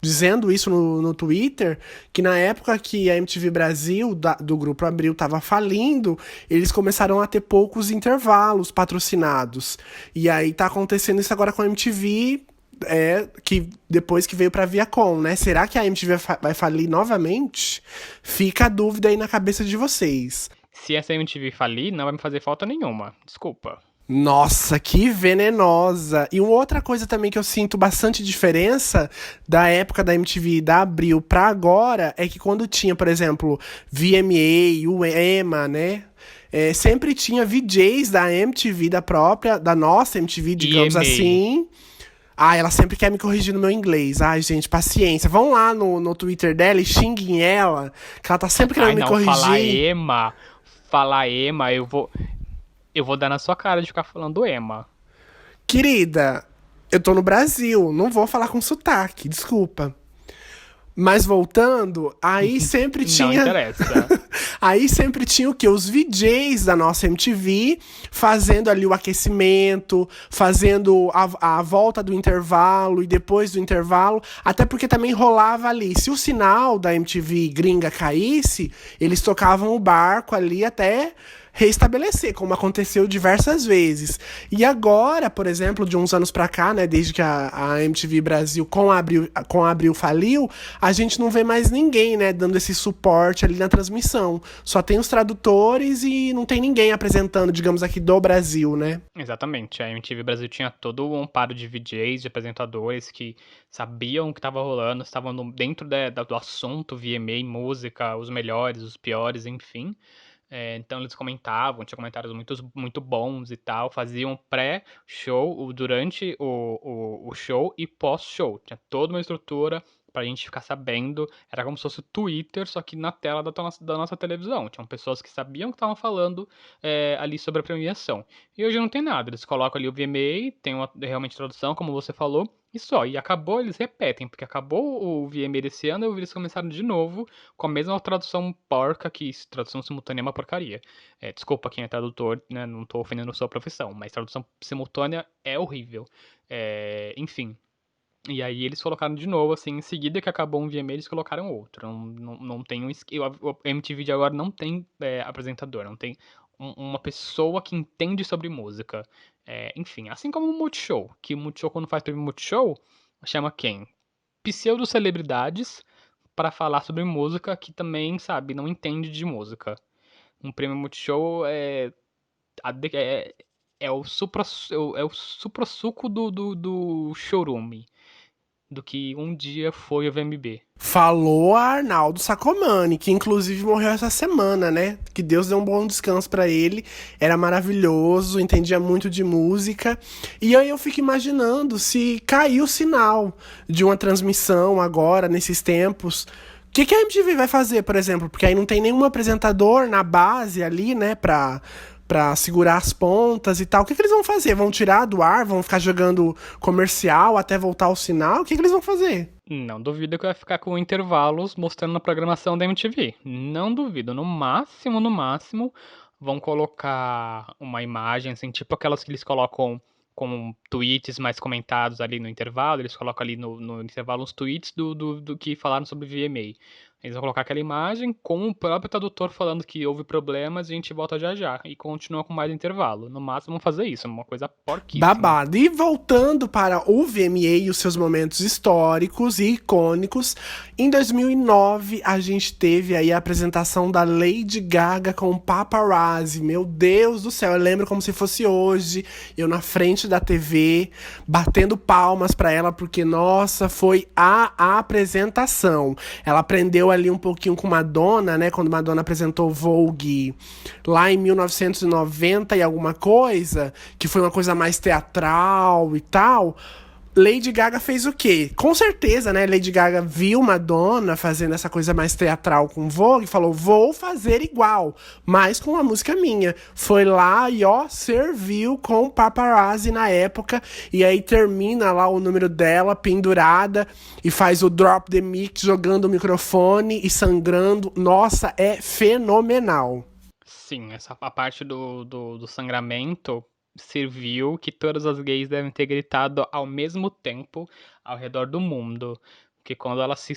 dizendo isso no Twitter, que na época que a MTV Brasil, do Grupo Abril, tava falindo, eles começaram a ter poucos intervalos patrocinados. E aí tá acontecendo isso agora com a MTV, que depois que veio pra Viacom, né? Será que a MTV vai falir novamente? Fica a dúvida aí na cabeça de vocês. Se essa MTV falir, não vai me fazer falta nenhuma. Desculpa. Nossa, que venenosa! E uma outra coisa também que eu sinto bastante diferença da época da MTV da Abril pra agora é que quando tinha, por exemplo, VMA, o EMA, né? Sempre tinha VJs da MTV, da nossa MTV, digamos EMA. assim. Ah, ela sempre quer me corrigir no meu inglês. Ai, gente, paciência. Vão lá no Twitter dela e xinguem ela, que ela tá sempre querendo me corrigir. Falar EMA, eu vou dar na sua cara de ficar falando EMA. Querida, eu tô no Brasil, não vou falar com sotaque, desculpa. Mas voltando, aí sempre tinha. Não interessa. Aí sempre tinha o quê? Os VJs da nossa MTV fazendo ali o aquecimento, fazendo a volta do intervalo e depois do intervalo. Até porque também rolava ali. Se o sinal da MTV gringa caísse, eles tocavam o barco ali até reestabelecer, como aconteceu diversas vezes. E agora, por exemplo, de uns anos pra cá, né, desde que a MTV Brasil com a Abril faliu, a gente não vê mais ninguém, né, dando esse suporte ali na transmissão. Só tem os tradutores e não tem ninguém apresentando, digamos aqui, do Brasil, né? Exatamente. A MTV Brasil tinha todo um amparo de VJs, de apresentadores que sabiam o que estava rolando, estavam dentro do assunto VMA, música, os melhores, os piores, enfim. Então eles comentavam, tinha comentários muito bons e tal, faziam pré-show, durante o show e pós-show. Tinha toda uma estrutura pra gente ficar sabendo. Era como se fosse o Twitter, só que na tela da nossa televisão. Tinham pessoas que sabiam que estavam falando ali sobre a premiação. E hoje não tem nada. Eles colocam ali o VMA, tem realmente tradução, como você falou, e só. E acabou, eles repetem, porque acabou o VMA desse ano e eles começaram de novo com a mesma tradução porca, que tradução simultânea é uma porcaria. Desculpa quem é tradutor, né? Não tô ofendendo a sua profissão, mas tradução simultânea é horrível. Enfim. E aí eles colocaram de novo, assim, em seguida que acabou um VMA, eles colocaram outro. Não tem o MTV de agora não tem apresentador, não tem uma pessoa que entende sobre música. Enfim, assim como o Multishow, que o Multishow, quando faz prêmio Multishow, chama quem? Pseudo-celebridades para falar sobre música que também, sabe, não entende de música. Um prêmio Multishow é o supra-suco do showroom, do que um dia foi o VMB. Falou a Arnaldo Sacomani, que inclusive morreu essa semana, né? Que Deus deu um bom descanso pra ele. Era maravilhoso, entendia muito de música. E aí eu fico imaginando se caiu o sinal de uma transmissão agora, nesses tempos. O que a MTV vai fazer, por exemplo? Porque aí não tem nenhum apresentador na base ali, né, pra segurar as pontas e tal. O que eles vão fazer? Vão tirar do ar? Vão ficar jogando comercial até voltar o sinal? O que eles vão fazer? Não duvido que vai ficar com intervalos mostrando na programação da MTV. Não duvido. No máximo, vão colocar uma imagem, assim, tipo aquelas que eles colocam com tweets mais comentados ali no intervalo. Eles colocam ali no intervalo uns tweets do que falaram sobre VMA. Eles vão colocar aquela imagem com o próprio tradutor falando que houve problemas e a gente volta já já. E continua com mais intervalo. No máximo vão fazer isso, uma coisa porquíssima. Babado. E voltando para o VMA e os seus momentos históricos e icônicos, em 2009 a gente teve aí a apresentação da Lady Gaga com Paparazzi. Meu Deus do céu, eu lembro como se fosse hoje, eu na frente da TV, batendo palmas para ela, porque, nossa, foi a apresentação. Ela aprendeu ali um pouquinho com Madonna, né, quando Madonna apresentou Vogue lá em 1990 e alguma coisa, que foi uma coisa mais teatral e tal. Lady Gaga fez o quê? Com certeza, né? Lady Gaga viu Madonna fazendo essa coisa mais teatral com Vogue e falou: vou fazer igual, mas com uma música minha. Foi lá e, ó, serviu com Paparazzi na época. E aí termina lá o número dela pendurada e faz o drop the mic, jogando o microfone e sangrando. Nossa, é fenomenal. Sim, a parte do sangramento serviu que todas as gays devem ter gritado ao mesmo tempo ao redor do mundo. Porque quando ela se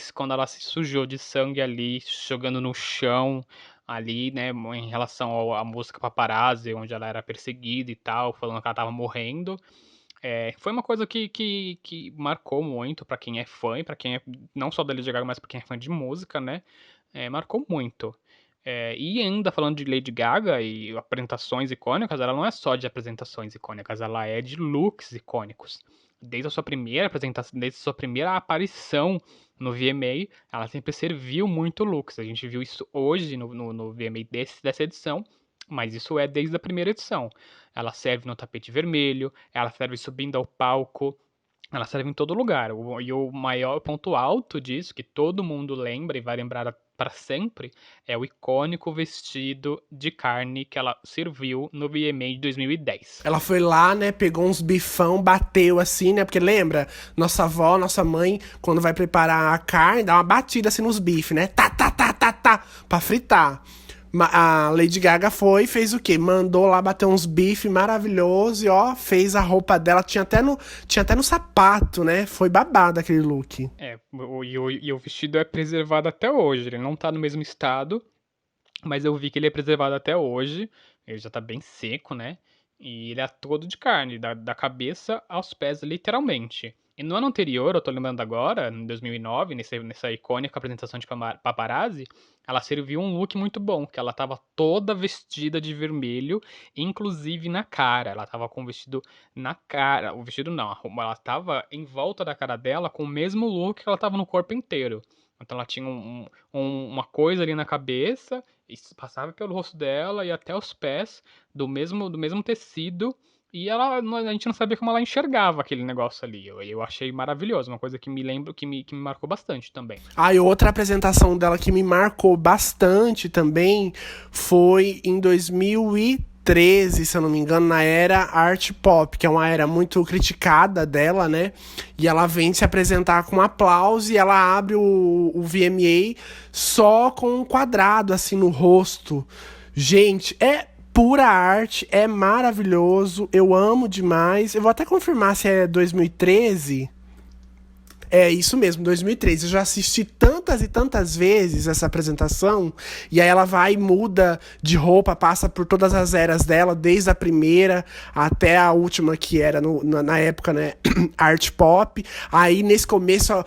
sujou de sangue ali, jogando no chão, ali, né, em relação à música Paparazzi, onde ela era perseguida e tal, falando que ela tava morrendo. Foi uma coisa que marcou muito pra quem é fã, e pra quem é não só da Lady Gaga, mas pra quem é fã de música, né? Marcou muito. E ainda falando de Lady Gaga e apresentações icônicas, ela não é só de apresentações icônicas, ela é de looks icônicos. Desde a sua primeira apresentação, desde a sua primeira aparição no VMA, ela sempre serviu muito looks. A gente viu isso hoje no VMA dessa edição, mas isso é desde a primeira edição. Ela serve no tapete vermelho, ela serve subindo ao palco, ela serve em todo lugar. E o maior ponto alto disso, que todo mundo lembra e vai lembrar para sempre, é o icônico vestido de carne que ela serviu no VMA de 2010. Ela foi lá, né, pegou uns bifão, bateu assim, né, porque lembra, nossa avó, nossa mãe, quando vai preparar a carne, dá uma batida assim nos bifes, né, tá, tá, tá, tá, tá, pra fritar. A Lady Gaga foi e fez o quê? Mandou lá bater uns bifes maravilhosos e, ó, fez a roupa dela, tinha até no sapato, né, foi babado aquele look. E o vestido é preservado até hoje, ele não tá no mesmo estado, mas eu vi que ele é preservado até hoje. Ele já tá bem seco, né? E ele é todo de carne, da cabeça aos pés, literalmente. E no ano anterior, eu tô lembrando agora, em 2009, nessa icônica apresentação de Paparazzi, ela serviu um look muito bom, que ela tava toda vestida de vermelho, inclusive na cara. Ela tava com o vestido na cara. O vestido não, ela tava em volta da cara dela com o mesmo look que ela tava no corpo inteiro. Então ela tinha uma coisa ali na cabeça, e passava pelo rosto dela e até os pés do mesmo tecido. E a gente não sabia como ela enxergava aquele negócio ali. Eu achei maravilhoso, uma coisa que me lembro, que me marcou bastante também. Ah, e outra apresentação dela que me marcou bastante também foi em 2013, se eu não me engano, na era art pop, que é uma era muito criticada dela, né? E ela vem se apresentar com aplauso e ela abre o VMA só com um quadrado assim no rosto. Gente, é pura arte, é maravilhoso, eu amo demais. Eu vou até confirmar se é 2013. É isso mesmo, 2003. Eu já assisti tantas e tantas vezes essa apresentação. E aí ela vai e muda de roupa, passa por todas as eras dela, desde a primeira até a última, que era na época, né? Art pop. Aí nesse começo ó,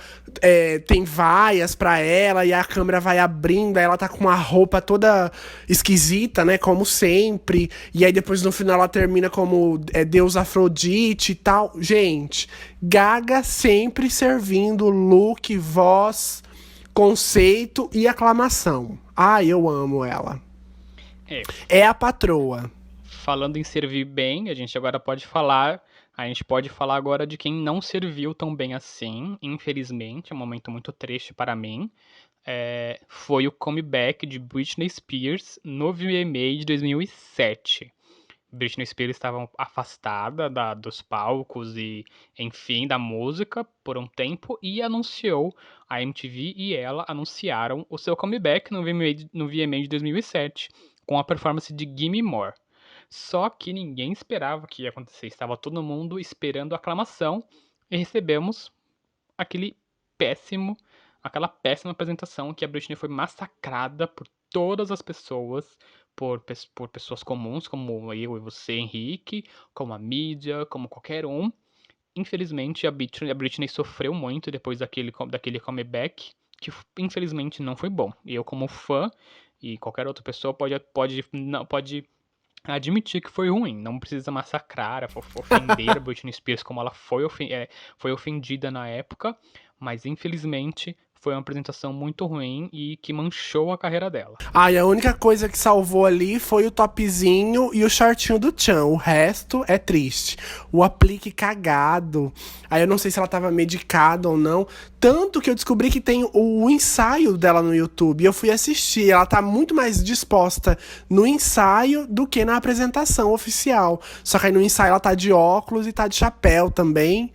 tem vaias pra ela e a câmera vai abrindo. Aí ela tá com uma roupa toda esquisita, né? Como sempre. E aí depois no final ela termina como Deus Afrodite e tal. Gente, Gaga sempre servindo look, voz, conceito e aclamação. Ai, eu amo ela. É, É a patroa. falando em servir bem, a gente pode falar agora de quem não serviu tão bem assim, infelizmente, é um momento muito triste para mim. Foi o comeback de Britney Spears no VMA de 2007. Britney Spears estava afastada dos palcos e, enfim, da música por um tempo e a MTV e ela anunciaram o seu comeback no VMA de 2007 com a performance de Gimme More. Só que ninguém esperava que ia acontecer, estava todo mundo esperando a aclamação e recebemos aquele péssimo aquela péssima apresentação que a Britney foi massacrada por todas as pessoas, por pessoas comuns, como eu e você, Henrique, como a mídia, como qualquer um. Infelizmente, a Britney sofreu muito depois daquele comeback, que infelizmente não foi bom. E eu, como fã, e qualquer outra pessoa pode admitir que foi ruim. Não precisa massacrar, ofender a Britney Spears como ela foi ofendida na época, mas infelizmente foi uma apresentação muito ruim e que manchou a carreira dela. Ai, a única coisa que salvou ali foi o topzinho e o shortinho do Tchan. O resto é triste. O aplique cagado. Aí eu não sei se ela tava medicada ou não. Tanto que eu descobri que tem o ensaio dela no YouTube. E eu fui assistir. Ela tá muito mais disposta no ensaio do que na apresentação oficial. Só que aí no ensaio ela tá de óculos e tá de chapéu também.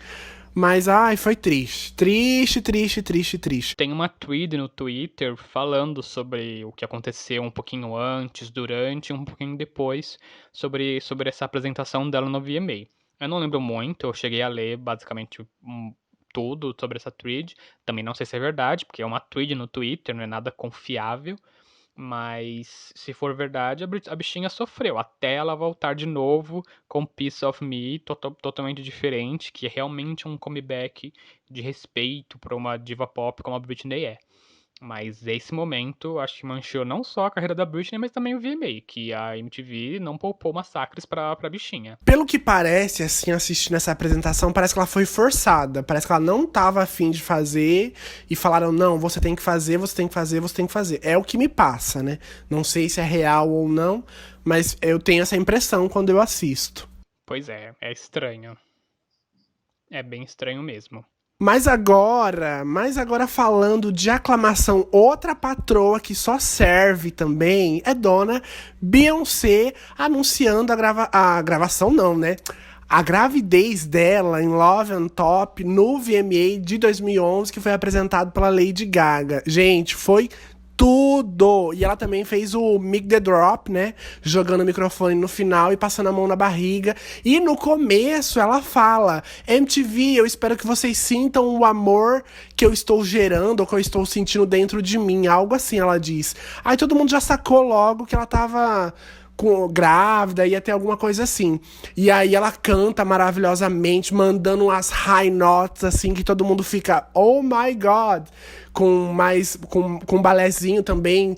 Mas, ai, foi triste. Triste, triste, triste, triste. Tem uma thread no Twitter falando sobre o que aconteceu um pouquinho antes, durante e um pouquinho depois sobre essa apresentação dela no VMA. Eu não lembro muito, eu cheguei a ler basicamente tudo sobre essa thread. Também não sei se é verdade, porque é uma thread no Twitter, não é nada confiável. Mas se for verdade, a bichinha sofreu até ela voltar de novo com Piece of Me, totalmente diferente, que é realmente um comeback de respeito para uma diva pop como a Britney é. Mas esse momento, acho que manchou não só a carreira da Britney, mas também o VMA, que a MTV não poupou massacres pra bichinha. Pelo que parece, assim, assistindo essa apresentação, parece que ela foi forçada. Parece que ela não tava afim de fazer e falaram, não, você tem que fazer, você tem que fazer, você tem que fazer. É o que me passa, né? Não sei se é real ou não, mas eu tenho essa impressão quando eu assisto. Pois é estranho. É bem estranho mesmo. Mas agora falando de aclamação, outra patroa que só serve também é dona Beyoncé anunciando a gravação não, né? A gravidez dela em Love on Top no VMA de 2011, que foi apresentado pela Lady Gaga. Gente, foi tudo! E ela também fez o Mic the Drop, né? Jogando o microfone no final e passando a mão na barriga. E no começo ela fala: MTV, eu espero que vocês sintam o amor que eu estou gerando ou que eu estou sentindo dentro de mim. Algo assim ela diz. Aí todo mundo já sacou logo que ela tava grávida, ia ter alguma coisa assim. E aí ela canta maravilhosamente, mandando umas high notes, assim, que todo mundo fica, oh my god, com balézinho também,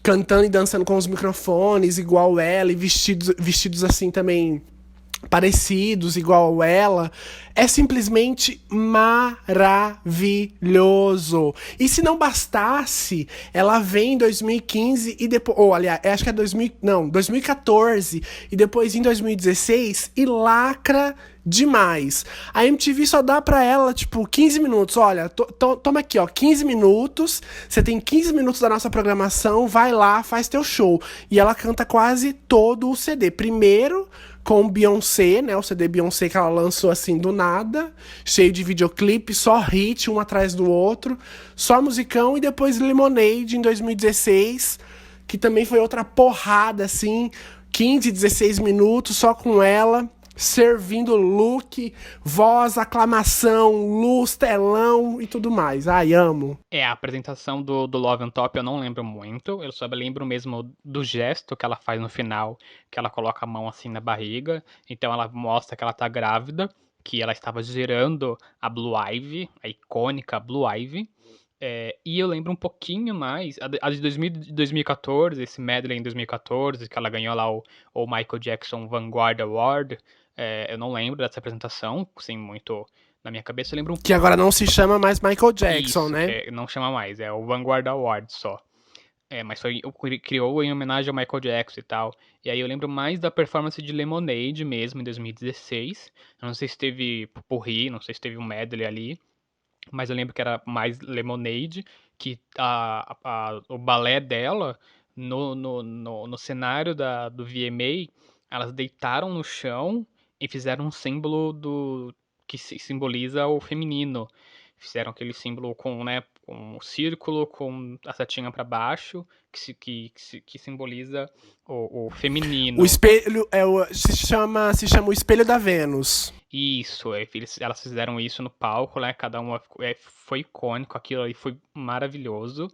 cantando e dançando com os microfones, igual ela, e vestidos assim também parecidos, igual ela, é simplesmente maravilhoso. E se não bastasse, ela vem em 2015 e depois, ou aliás, acho que é 2014 e depois em 2016 e lacra demais. A MTV só dá pra ela, tipo, 15 minutos. Olha, toma aqui, ó, 15 minutos. Você tem 15 minutos da nossa programação, vai lá, faz teu show. E ela canta quase todo o CD. Primeiro com Beyoncé, né, o CD Beyoncé que ela lançou assim do nada, cheio de videoclipe, só hit um atrás do outro, só musicão, e depois Lemonade em 2016, que também foi outra porrada assim, 15, 16 minutos só com ela, servindo look, voz, aclamação, luz, telão e tudo mais. Ai, amo. A apresentação do Love on Top eu não lembro muito, eu só lembro mesmo do gesto que ela faz no final, que ela coloca a mão assim na barriga, então ela mostra que ela tá grávida, que ela estava gerando a Blue Ivy, a icônica Blue Ivy, e eu lembro um pouquinho mais, a de 2014, esse medley em 2014, que ela ganhou lá o Michael Jackson Vanguard Award, eu não lembro dessa apresentação, assim, muito na minha cabeça, eu lembro um Que agora não se chama mais Michael Jackson, isso, né? não chama mais, é o Vanguard Award só. Mas criou em homenagem ao Michael Jackson e tal. E aí eu lembro mais da performance de Lemonade mesmo, em 2016. Eu não sei se teve Pupurri, não sei se teve um medley ali. Mas eu lembro que era mais Lemonade, que o balé dela, no cenário do VMA, elas deitaram no chão e fizeram um símbolo que simboliza o feminino. Fizeram aquele símbolo com, né, com o círculo, com a setinha para baixo, que simboliza o O feminino. espelho se chama o espelho da Vênus. Isso, elas fizeram isso no palco, né? Cada uma foi icônico, aquilo ali foi maravilhoso.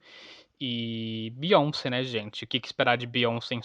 E Beyoncé, né, gente? O que esperar de Beyoncé em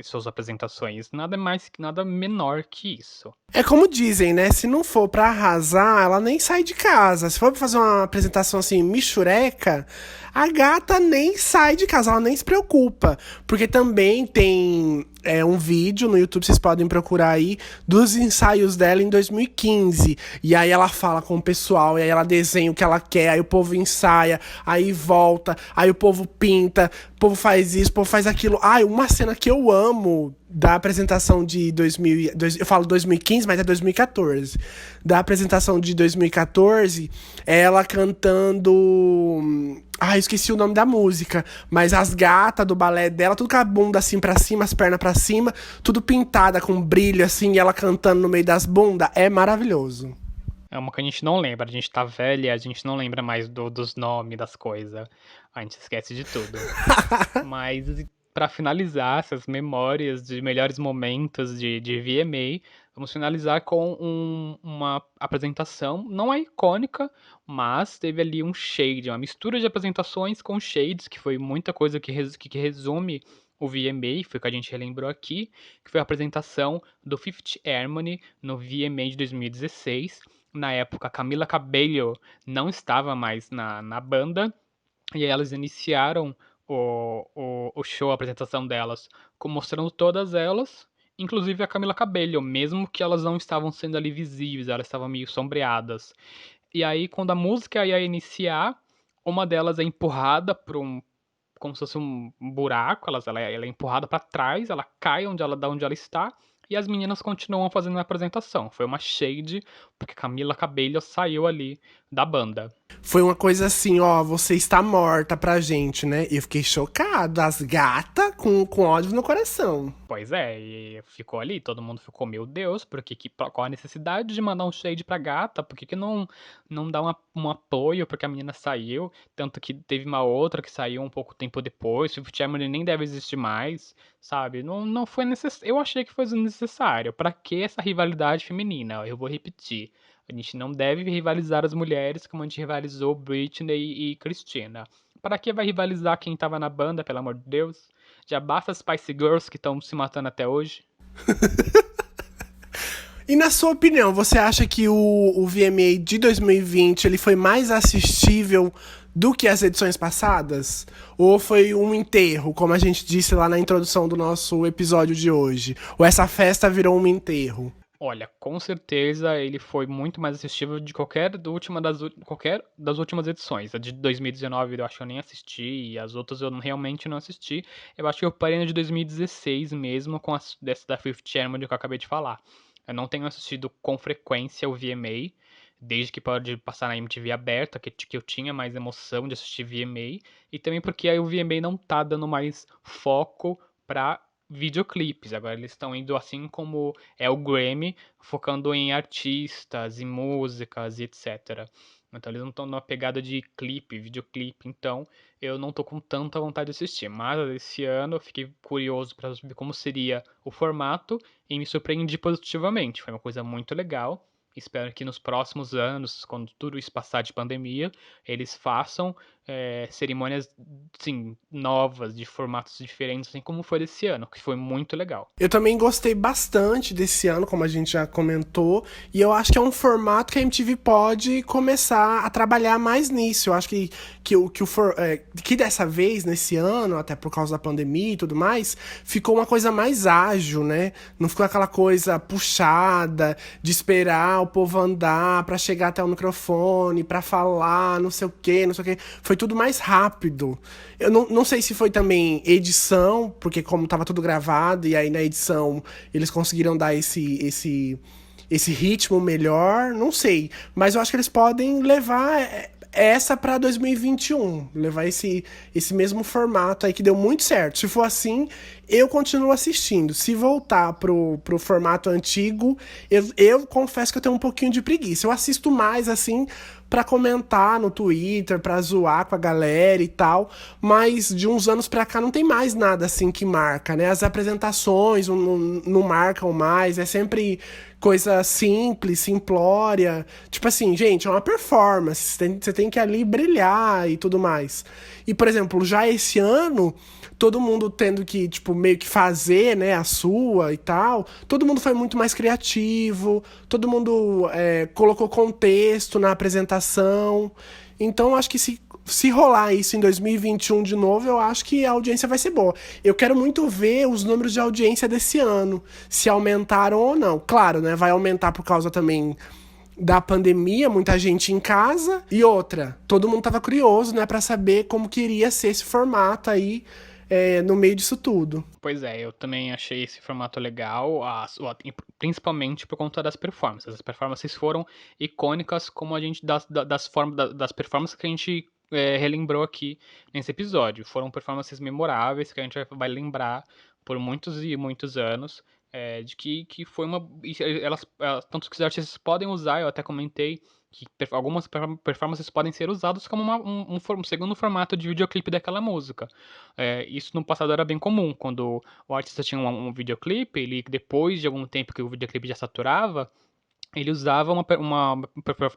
suas apresentações? Nada mais, nada menor que isso. É como dizem, né? Se não for pra arrasar, ela nem sai de casa. Se for pra fazer uma apresentação assim, michureca, a gata nem sai de casa, ela nem se preocupa. Porque também tem um vídeo no YouTube, vocês podem procurar aí, dos ensaios dela em 2015. E aí ela fala com o pessoal, e aí ela desenha o que ela quer, aí o povo ensaia, aí volta, aí o povo pinta, o povo faz isso, o povo faz aquilo. Ai, uma cena que eu amo da apresentação de 2000, eu falo 2015, mas é 2014. Da apresentação de 2014, é ela cantando. Ah, eu esqueci o nome da música. Mas as gatas do balé dela, tudo com a bunda assim pra cima, as pernas pra cima, tudo pintada com brilho assim, e ela cantando no meio das bundas. É maravilhoso. É uma que a gente não lembra, a gente tá velha, a gente não lembra mais dos nomes das coisas. A gente esquece de tudo. Mas para finalizar essas memórias de melhores momentos de VMA, vamos finalizar com uma apresentação, não é icônica, mas teve ali um shade, uma mistura de apresentações com shades, que foi muita coisa que resume o VMA, foi o que a gente relembrou aqui, que foi a apresentação do Fifth Harmony no VMA de 2016. Na época, Camila Cabello não estava mais na banda, e aí elas iniciaram o show, a apresentação delas, mostrando todas elas, inclusive a Camila Cabello, mesmo que elas não estavam sendo ali visíveis, elas estavam meio sombreadas. E aí, quando a música ia iniciar, uma delas é empurrada por como se fosse um buraco, ela é empurrada para trás, ela cai da onde ela está, e as meninas continuam fazendo a apresentação. Foi uma shade, porque Camila Cabello saiu ali da banda. Foi uma coisa assim, ó, você está morta pra gente, né? Eu fiquei chocado, as gatas com ódio no coração. Pois é, e ficou ali, todo mundo ficou, meu Deus, qual a necessidade de mandar um shade pra gata? Por que não dá um apoio porque a menina saiu? Tanto que teve uma outra que saiu um pouco tempo depois, o Fifth Harmony nem deve existir mais, sabe? Não foi necessário, eu achei que foi desnecessário. Pra que essa rivalidade feminina? Eu vou repetir. A gente não deve rivalizar as mulheres como a gente rivalizou Britney e Christina. Para que vai rivalizar quem tava na banda, pelo amor de Deus? Já basta as Spice Girls que estão se matando até hoje. E na sua opinião, você acha que o VMA de 2020 ele foi mais assistível do que as edições passadas? Ou foi um enterro, como a gente disse lá na introdução do nosso episódio de hoje? Ou essa festa virou um enterro? Olha, com certeza ele foi muito mais assistível de qualquer das últimas edições. A de 2019 eu acho que eu nem assisti, e as outras eu realmente não assisti. Eu acho que eu parei na de 2016 mesmo, dessa da Fifth Harmony que eu acabei de falar. Eu não tenho assistido com frequência o VMA, desde que pode passar na MTV aberta, que eu tinha mais emoção de assistir VMA, e também porque aí o VMA não tá dando mais foco pra videoclipes. Agora eles estão indo assim como é o Grammy, focando em artistas, em músicas e etc. Então eles não estão numa pegada de clipe, videoclipe, então eu não tô com tanta vontade de assistir. Mas esse ano eu fiquei curioso para saber como seria o formato e me surpreendi positivamente. Foi uma coisa muito legal. Espero que nos próximos anos, quando tudo isso passar de pandemia, eles façam cerimônias, sim, novas, de formatos diferentes, assim como foi desse ano, que foi muito legal. Eu também gostei bastante desse ano, como a gente já comentou, e eu acho que é um formato que a MTV pode começar a trabalhar mais nisso. Eu acho que dessa vez, nesse ano, até por causa da pandemia e tudo mais, ficou uma coisa mais ágil, né? Não ficou aquela coisa puxada, de esperar o povo andar pra chegar até o microfone, pra falar, não sei o quê, não sei o quê. Foi tudo mais rápido. Eu não sei se foi também edição, porque como tava tudo gravado, e aí na edição eles conseguiram dar esse ritmo melhor, não sei. Mas eu acho que eles podem levar essa pra 2021, levar esse mesmo formato aí que deu muito certo. Se for assim, eu continuo assistindo. Se voltar pro formato antigo, eu confesso que eu tenho um pouquinho de preguiça. Eu assisto mais, assim, pra comentar no Twitter, pra zoar com a galera e tal, mas de uns anos pra cá não tem mais nada assim que marca, né? As apresentações não marcam mais, é sempre coisa simples, simplória. Tipo assim, gente, é uma performance, você tem que ali brilhar e tudo mais. E, por exemplo, já esse ano, todo mundo tendo que, tipo, meio que fazer, né, a sua e tal, todo mundo foi muito mais criativo, todo mundo colocou contexto na apresentação. Então, acho que se rolar isso em 2021 de novo, eu acho que a audiência vai ser boa. Eu quero muito ver os números de audiência desse ano, se aumentaram ou não. Claro, né, vai aumentar por causa também da pandemia, muita gente em casa. E outra, todo mundo tava curioso, né, pra saber como que iria ser esse formato aí, no meio disso tudo. Pois é, eu também achei esse formato legal, principalmente por conta das performances. As performances foram icônicas, como a gente das performances que a gente relembrou aqui nesse episódio. Foram performances memoráveis que a gente vai lembrar por muitos e muitos anos. De que foi uma. Tanto que os artistas podem usar, eu até comentei que algumas performances podem ser usadas como um segundo formato de videoclipe daquela música. Isso no passado era bem comum, quando o artista tinha um videoclipe, ele depois de algum tempo que o videoclipe já saturava, ele usava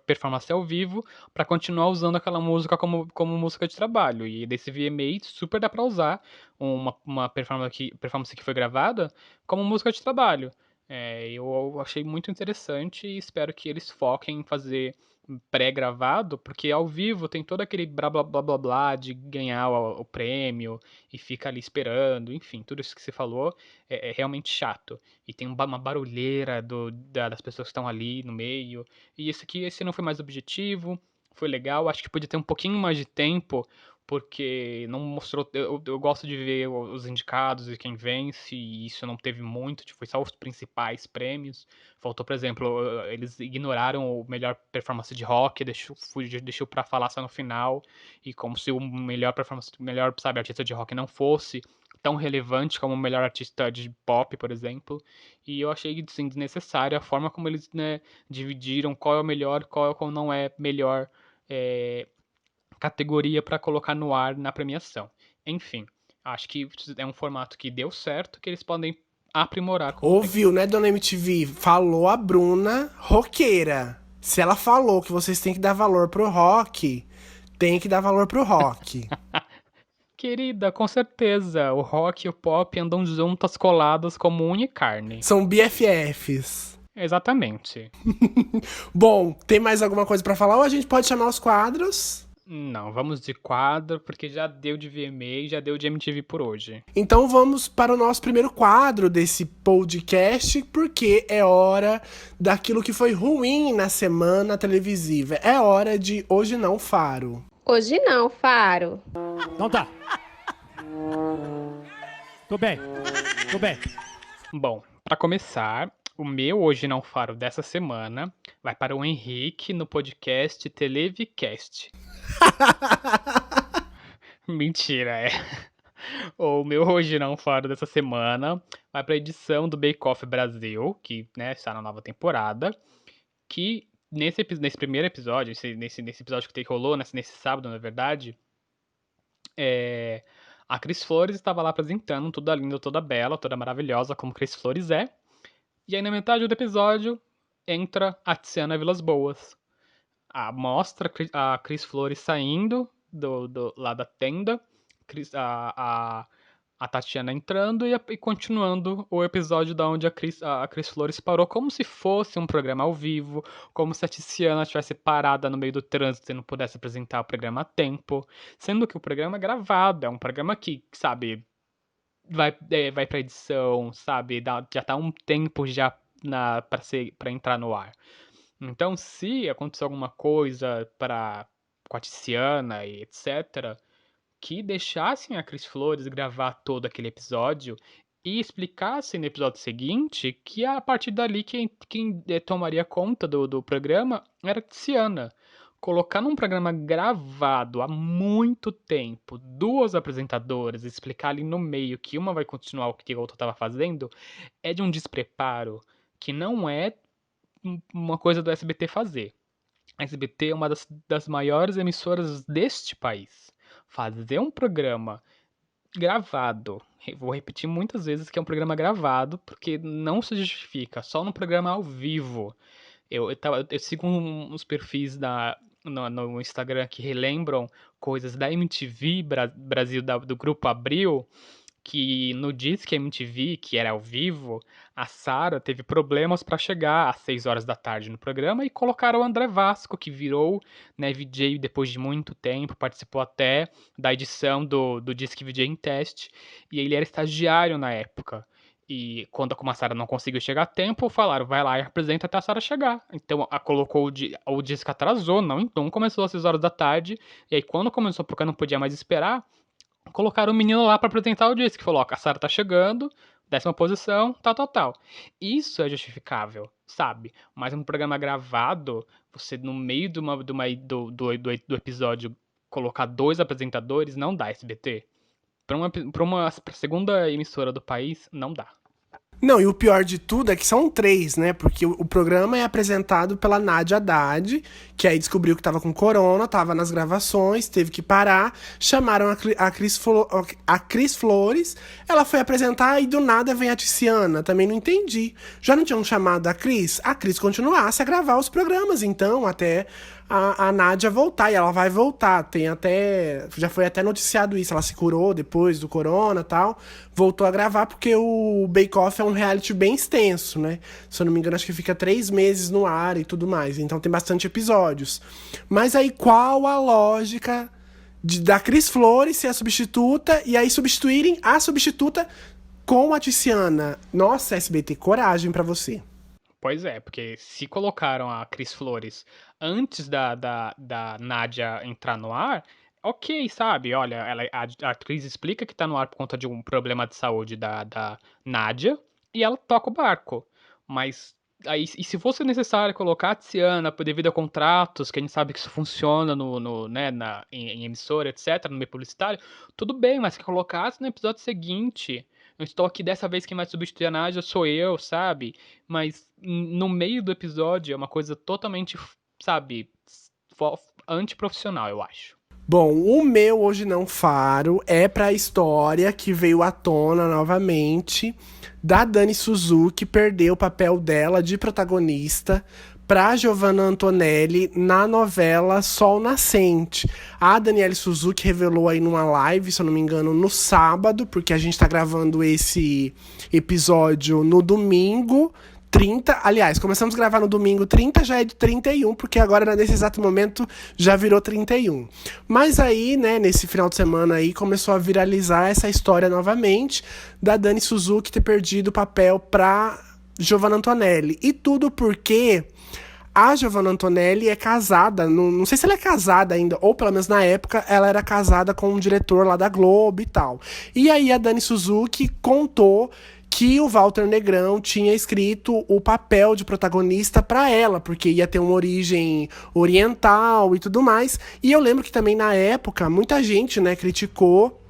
performance ao vivo para continuar usando aquela música como música de trabalho. E desse VMA super dá para usar uma performance que foi gravada como música de trabalho. Eu achei muito interessante e espero que eles foquem em fazer pré-gravado, porque ao vivo tem todo aquele blá blá blá blá blá de ganhar o prêmio e fica ali esperando, enfim, tudo isso que você falou é realmente chato. E tem uma barulheira das pessoas que estão ali no meio. E esse não foi mais objetivo, foi legal. Acho que podia ter um pouquinho mais de tempo, porque não mostrou. Eu gosto de ver os indicados e quem vence, e isso não teve muito, tipo, foi só os principais prêmios. Faltou, por exemplo, eles ignoraram o melhor performance de rock, deixou pra falar só no final, e como se o melhor performance, o melhor, sabe, artista de rock não fosse tão relevante como o melhor artista de pop, por exemplo. E eu achei assim, desnecessária a forma como eles, né, dividiram qual é o melhor, qual não é melhor é, categoria para colocar no ar na premiação. Enfim, acho que é um formato que deu certo, que eles podem aprimorar com o tempo. Ouviu, né, dona MTV? Falou a Bruna roqueira. Se ela falou que vocês têm que dar valor pro rock, tem que dar valor pro rock. Querida, com certeza, o rock e o pop andam juntas coladas como unha e carne. São BFFs. Exatamente. Bom, tem mais alguma coisa pra falar ou a gente pode chamar os quadros? Não, vamos de quadro, porque já deu de VMA, já deu de MTV por hoje. Então vamos para o nosso primeiro quadro desse podcast, porque é hora daquilo que foi ruim na semana televisiva. É hora de Hoje Não Faro. Hoje não, Faro. Então tá. Tô bem. Tô bem. Bom, para começar, o meu Hoje Não Faro dessa semana vai para o Henrique no podcast Televicast. Mentira, é. O meu Hoje Não Faro dessa semana vai para a edição do Bake Off Brasil, que, né, está na nova temporada, que nesse primeiro episódio, nesse episódio que rolou, nesse sábado, na verdade, a Cris Flores estava lá apresentando, toda linda, toda bela, toda maravilhosa, como Cris Flores é. E aí na metade do episódio entra a Tiziana Vilas Boas. Mostra a Cris Flores saindo lá da tenda, a Tatiana entrando e continuando o episódio da onde a Cris Flores parou, como se fosse um programa ao vivo, como se a Tiziana estivesse parada no meio do trânsito e não pudesse apresentar o programa a tempo, sendo que o programa é gravado, é um programa que, sabe, vai pra edição, sabe, já tá um tempo já pra entrar no ar. Então, se acontecer alguma coisa com a Tiziana e etc., que deixassem a Cris Flores gravar todo aquele episódio e explicassem no episódio seguinte que a partir dali quem tomaria conta do programa era a Tiziana. Colocar num programa gravado há muito tempo, duas apresentadoras, explicar ali no meio que uma vai continuar o que a outra estava fazendo, é de um despreparo que não é uma coisa do SBT fazer. A SBT é uma das maiores emissoras deste país. Fazer um programa gravado, vou repetir muitas vezes que é um programa gravado, porque não se justifica, só no programa ao vivo. Eu sigo uns perfis no Instagram que relembram coisas da MTV Brasil, do Grupo Abril, que no Disque MTV, que era ao vivo, a Sarah teve problemas para chegar às 6 horas da tarde no programa e colocaram o André Vasco, que virou, né, VJ depois de muito tempo, participou até da edição do Disque VJ em teste, e ele era estagiário na época. E quando a Sarah não conseguiu chegar a tempo, falaram, vai lá e apresenta até a Sarah chegar. Então, colocou o disco atrasou, não começou às 6 horas da tarde, e aí quando começou, porque eu não podia mais esperar, colocaram o menino lá pra apresentar o disco. Falou, ó, a Sarah tá chegando, 10ª posição, tal, tal, tal. Isso é justificável, sabe? Mas um programa gravado, você no meio do episódio colocar 2 apresentadores, não dá SBT. Pra segunda emissora do país, não dá. Não, e o pior de tudo é que são 3, né? Porque o programa é apresentado pela Nádia Haddad, que aí descobriu que tava com corona, tava nas gravações, teve que parar. Chamaram a Cris Flores, ela foi apresentar e do nada vem a Tiziana. Também não entendi. Já não tinham chamado a Cris? A Cris continuasse a gravar os programas, então, até a Nádia voltar, e ela vai voltar. Tem até. Já foi até noticiado isso. Ela se curou depois do corona e tal. Voltou a gravar, porque o Bake Off é um reality bem extenso, né? Se eu não me engano, acho que fica 3 meses no ar e tudo mais. Então tem bastante episódios. Mas aí, qual a lógica da Cris Flores ser a substituta e aí substituírem a substituta com a Tiziana? Nossa, SBT, coragem pra você. Pois é, porque se colocaram a Cris Flores antes da Nádia entrar no ar, ok, sabe? Olha, a atriz explica que tá no ar por conta de um problema de saúde da Nádia e ela toca o barco. Mas aí, e se fosse necessário colocar a Tiziana devido a contratos, que a gente sabe que isso funciona né, em emissora, etc., no meio publicitário, tudo bem, mas que colocasse no episódio seguinte. Eu estou aqui dessa vez, quem vai substituir a Nádia sou eu, sabe? Mas no meio do episódio é uma coisa totalmente, sabe, antiprofissional, eu acho. Bom, o meu Hoje Não Faro é pra história que veio à tona novamente da Dani Suzuki perder o papel dela de protagonista pra Giovanna Antonelli na novela Sol Nascente. A Daniele Suzuki revelou aí numa live, se eu não me engano, no sábado, porque a gente tá gravando esse episódio no domingo 30, aliás, começamos a gravar no domingo 30, já é de 31, porque agora nesse exato momento já virou 31. Mas aí, né, nesse final de semana aí, começou a viralizar essa história novamente da Dani Suzuki ter perdido o papel pra Giovanna Antonelli. E tudo porque a Giovanna Antonelli é casada, não sei se ela é casada ainda, ou pelo menos na época ela era casada com um diretor lá da Globo e tal. E aí a Dani Suzuki contou que o Walter Negrão tinha escrito o papel de protagonista para ela, porque ia ter uma origem oriental e tudo mais. E eu lembro que também na época muita gente, né, criticou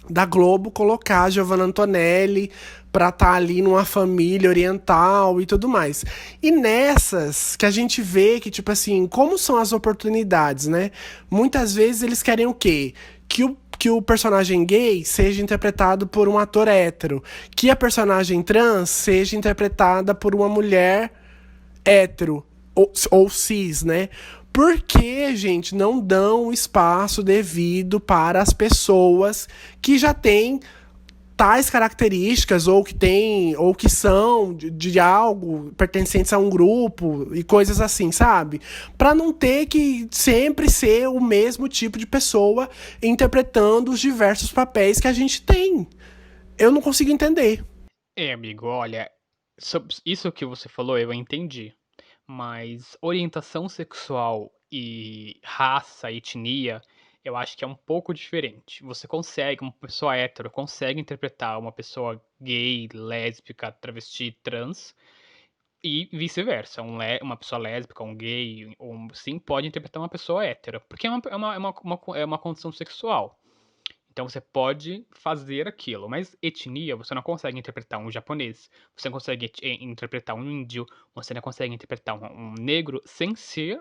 da Globo colocar a Giovanna Antonelli pra estar ali numa família oriental e tudo mais. E nessas que a gente vê que, tipo assim, como são as oportunidades, né? Muitas vezes eles querem o quê? Que o personagem gay seja interpretado por um ator hétero, que a personagem trans seja interpretada por uma mulher hétero ou cis, né? Por que, gente, não dão espaço devido para as pessoas que já têm tais características ou que são de algo pertencentes a um grupo e coisas assim, sabe? Pra não ter que sempre ser o mesmo tipo de pessoa interpretando os diversos papéis que a gente tem. Eu não consigo entender. Amigo, olha, isso que você falou eu entendi. Mas orientação sexual e raça, etnia, eu acho que é um pouco diferente. Você consegue, uma pessoa hétero consegue interpretar uma pessoa gay, lésbica, travesti, trans, e vice-versa. Uma pessoa lésbica, um gay, sim, pode interpretar uma pessoa hétero, porque é uma condição sexual. Então você pode fazer aquilo, mas etnia você não consegue interpretar um japonês, você não consegue interpretar um índio, você não consegue interpretar um negro sem ser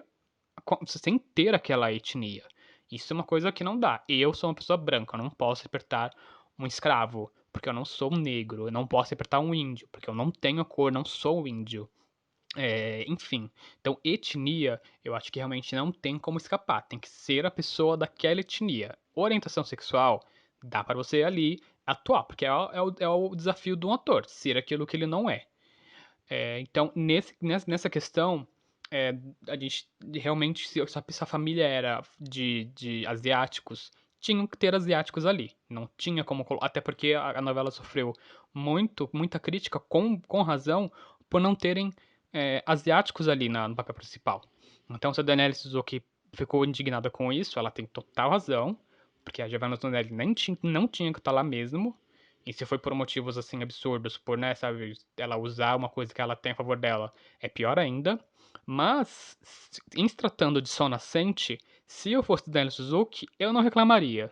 sem ter aquela etnia. Isso é uma coisa que não dá. Eu sou uma pessoa branca, eu não posso interpretar um escravo, porque eu não sou um negro. Eu não posso interpretar um índio, porque eu não tenho cor, não sou índio. Enfim, então etnia, eu acho que realmente não tem como escapar. Tem que ser a pessoa daquela etnia. Orientação sexual, dá pra você ali atuar, porque é o desafio de um ator, ser aquilo que ele não é. Então, nessa questão, é, a gente realmente, se a família era de asiáticos, tinham que ter asiáticos ali. Não tinha como. Até porque a novela sofreu muita crítica, com razão, por não terem asiáticos ali no papel principal. Então, se a Danielle Suzuki ficou indignada com isso, ela tem total razão, porque a Giovanna Antonelli não tinha que estar lá mesmo. E se foi por motivos assim absurdos, por, né, sabe, ela usar uma coisa que ela tem a favor dela, é pior ainda. Mas, em se tratando de Sol Nascente, se eu fosse Daniel Suzuki, eu não reclamaria.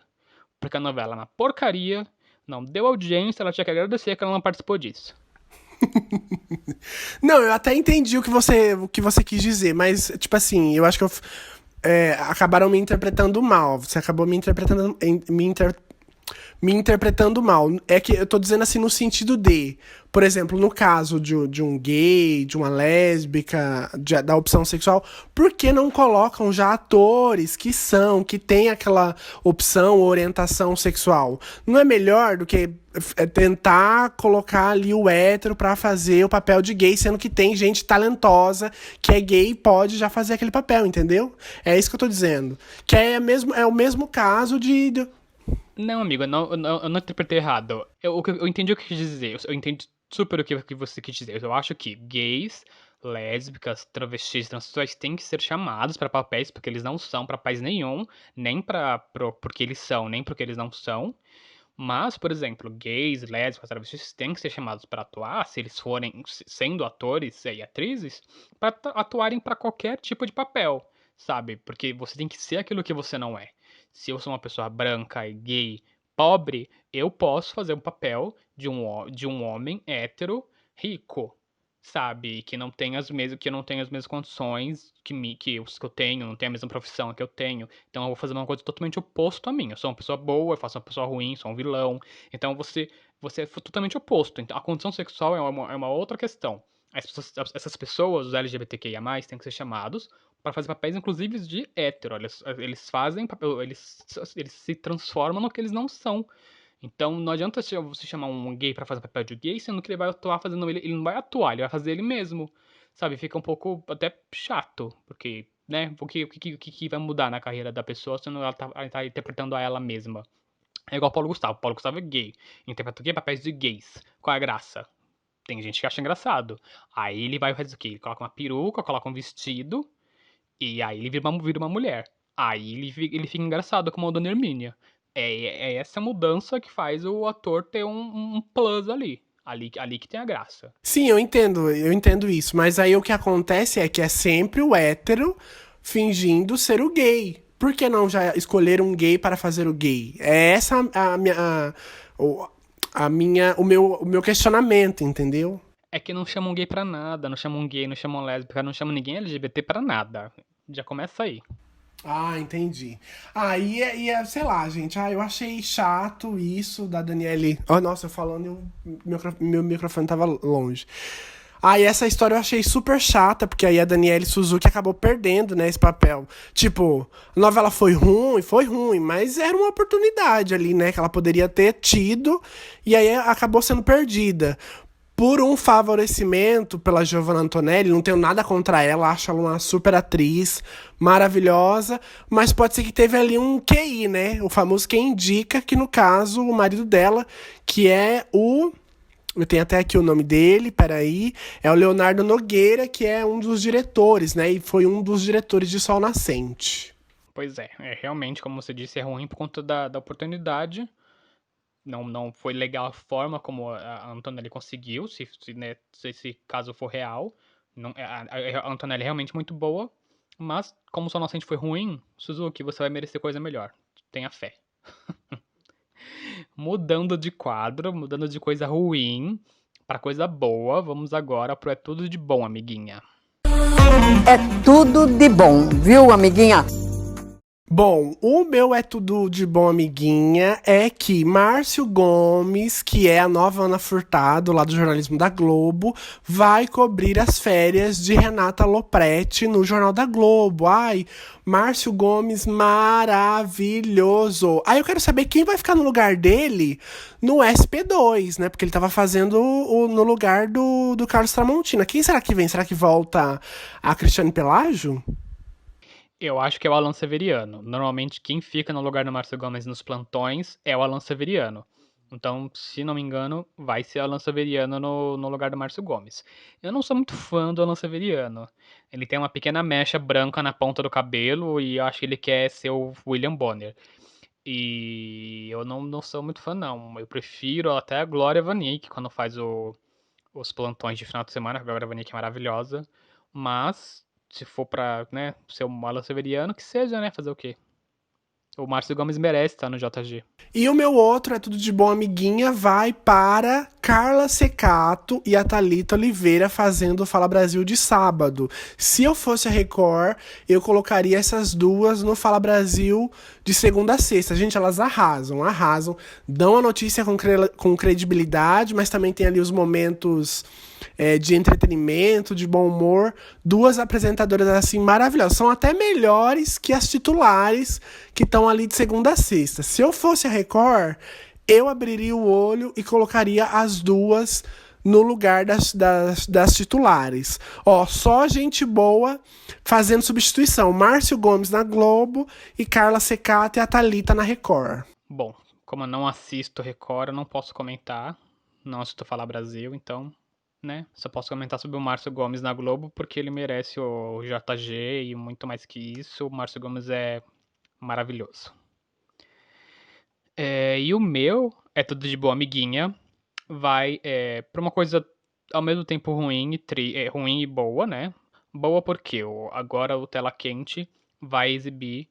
Porque a novela é uma porcaria, não deu audiência, ela tinha que agradecer que ela não participou disso. Não, eu até entendi o que você quis dizer, mas, tipo assim, eu acho que acabaram me interpretando mal. Você acabou me interpretando mal. É que eu tô dizendo assim no sentido de, por exemplo, no caso de um gay, de uma lésbica, da opção sexual, por que não colocam já atores que têm aquela opção ou orientação sexual? Não é melhor do que tentar colocar ali o hétero pra fazer o papel de gay, sendo que tem gente talentosa que é gay e pode já fazer aquele papel, entendeu? É isso que eu tô dizendo. Que é o mesmo caso de. Não, amigo, eu não interpretei errado. Eu entendi o que quis dizer. Eu entendi super o que você quis dizer. Eu acho que gays, lésbicas, travestis, transexuais têm que ser chamados para papéis, porque eles não são para papéis nenhum, nem porque eles são, nem porque eles não são. Mas, por exemplo, gays, lésbicas, travestis têm que ser chamados para atuar, se eles forem sendo atores e atrizes, para atuarem para qualquer tipo de papel, sabe? Porque você tem que ser aquilo que você não é. Se eu sou uma pessoa branca e gay, pobre, eu posso fazer um papel de um homem hétero rico, sabe? Que não tem as mesmas condições que eu tenho, não tem a mesma profissão que eu tenho. Então eu vou fazer uma coisa totalmente oposto a mim. Eu sou uma pessoa boa, eu faço uma pessoa ruim, sou um vilão. Então você é totalmente oposto. Então a condição sexual é uma outra questão. Essas pessoas, os LGBTQIA+, têm que ser chamados para fazer papéis, inclusive, de hétero. Eles fazem papel, eles se transformam no que eles não são. Então não adianta você chamar um gay pra fazer papel de gay, sendo que ele vai atuar fazendo ele não vai atuar, ele vai fazer ele mesmo. Sabe? Fica um pouco até chato, porque, né? O que vai mudar na carreira da pessoa se ela tá interpretando a ela mesma? É igual o Paulo Gustavo. O Paulo Gustavo é gay. Interpreta o quê? Papéis de gays. Qual é a graça? Tem gente que acha engraçado. Aí ele vai fazer o quê? Ele coloca uma peruca, coloca um vestido, e aí ele vira uma mulher. Aí ele fica engraçado como a Dona Hermínia. É essa mudança que faz o ator ter um plus ali. Ali que tem a graça. Sim, eu entendo isso. Mas aí o que acontece é que é sempre o hétero fingindo ser o gay. Por que não já escolher um gay para fazer o gay? É essa o meu questionamento, entendeu? É que não chamam gay pra nada, não chamam gay, não chamam lésbica, não chamam ninguém LGBT pra nada. Já começa aí. Ah, entendi. Ah, sei lá, gente. Ah, eu achei chato isso da Daniele. Oh, nossa, eu falando e meu microfone tava longe. Ah, e essa história eu achei super chata, porque aí a Daniele Suzuki acabou perdendo, né, esse papel. Tipo, a novela foi ruim, mas era uma oportunidade ali, né, que ela poderia ter tido, e aí acabou sendo perdida. Por um favorecimento pela Giovanna Antonelli, não tenho nada contra ela, acho ela uma super atriz, maravilhosa, mas pode ser que teve ali um QI, né? O famoso quem indica, que no caso, o marido dela, que é o. Eu tenho até aqui o nome dele, peraí. É o Leonardo Nogueira, que é um dos diretores, né? E foi um dos diretores de Sol Nascente. Pois realmente, como você disse, é ruim por conta da oportunidade. Não foi legal a forma como a Antonelli conseguiu, né, se esse caso for real. Não, a Antonelli é realmente muito boa, mas como o Sol Nascente foi ruim, Suzuki, você vai merecer coisa melhor. Tenha fé. Mudando de quadro, mudando de coisa ruim pra coisa boa, vamos agora pro É Tudo de Bom, amiguinha. É tudo de bom, viu, amiguinha? Bom, o meu é tudo de bom, amiguinha, é que Márcio Gomes, que é a nova Ana Furtado, lá do jornalismo da Globo, vai cobrir as férias de Renata Lopretti no Jornal da Globo. Ai, Márcio Gomes maravilhoso. Aí eu quero saber quem vai ficar no lugar dele no SP2, né? Porque ele tava fazendo no lugar do Carlos Tramontina. Quem será que vem? Será que volta a Cristiane Pelágio? Eu acho que é o Alan Severiano. Normalmente, quem fica no lugar do Márcio Gomes nos plantões é o Alan Severiano. Então, se não me engano, vai ser o Alan Severiano no lugar do Márcio Gomes. Eu não sou muito fã do Alan Severiano. Ele tem uma pequena mecha branca na ponta do cabelo e eu acho que ele quer ser o William Bonner. E eu não sou muito fã, não. Eu prefiro até a Glória Vanik quando faz os plantões de final de semana. A Glória Vanik é maravilhosa. Mas, se for pra, né, ser o Alan Severiano, que seja, né? Fazer o quê? O Márcio Gomes merece estar no JG. E o meu outro, é tudo de bom, amiguinha, vai para Carla Secato e a Thalita Oliveira fazendo o Fala Brasil de sábado. Se eu fosse a Record, eu colocaria essas duas no Fala Brasil de segunda a sexta. Gente, elas arrasam, dão a notícia com credibilidade, mas também tem ali os momentos de entretenimento, de bom humor. Duas apresentadoras assim maravilhosas. São até melhores que as titulares que estão ali de segunda a sexta. Se eu fosse a Record, eu abriria o olho e colocaria as duas no lugar das titulares. Ó, só gente boa fazendo substituição. Márcio Gomes na Globo e Carla Secato e a Thalita na Record. Bom, como eu não assisto Record, eu não posso comentar. Não assisto Falar Brasil, então, né? Só posso comentar sobre o Márcio Gomes na Globo, porque ele merece o JG e muito mais que isso. O Márcio Gomes é maravilhoso. E o meu é tudo de boa, amiguinha. Vai pra uma coisa ao mesmo tempo ruim ruim e boa, né? Boa porque agora o Tela Quente vai exibir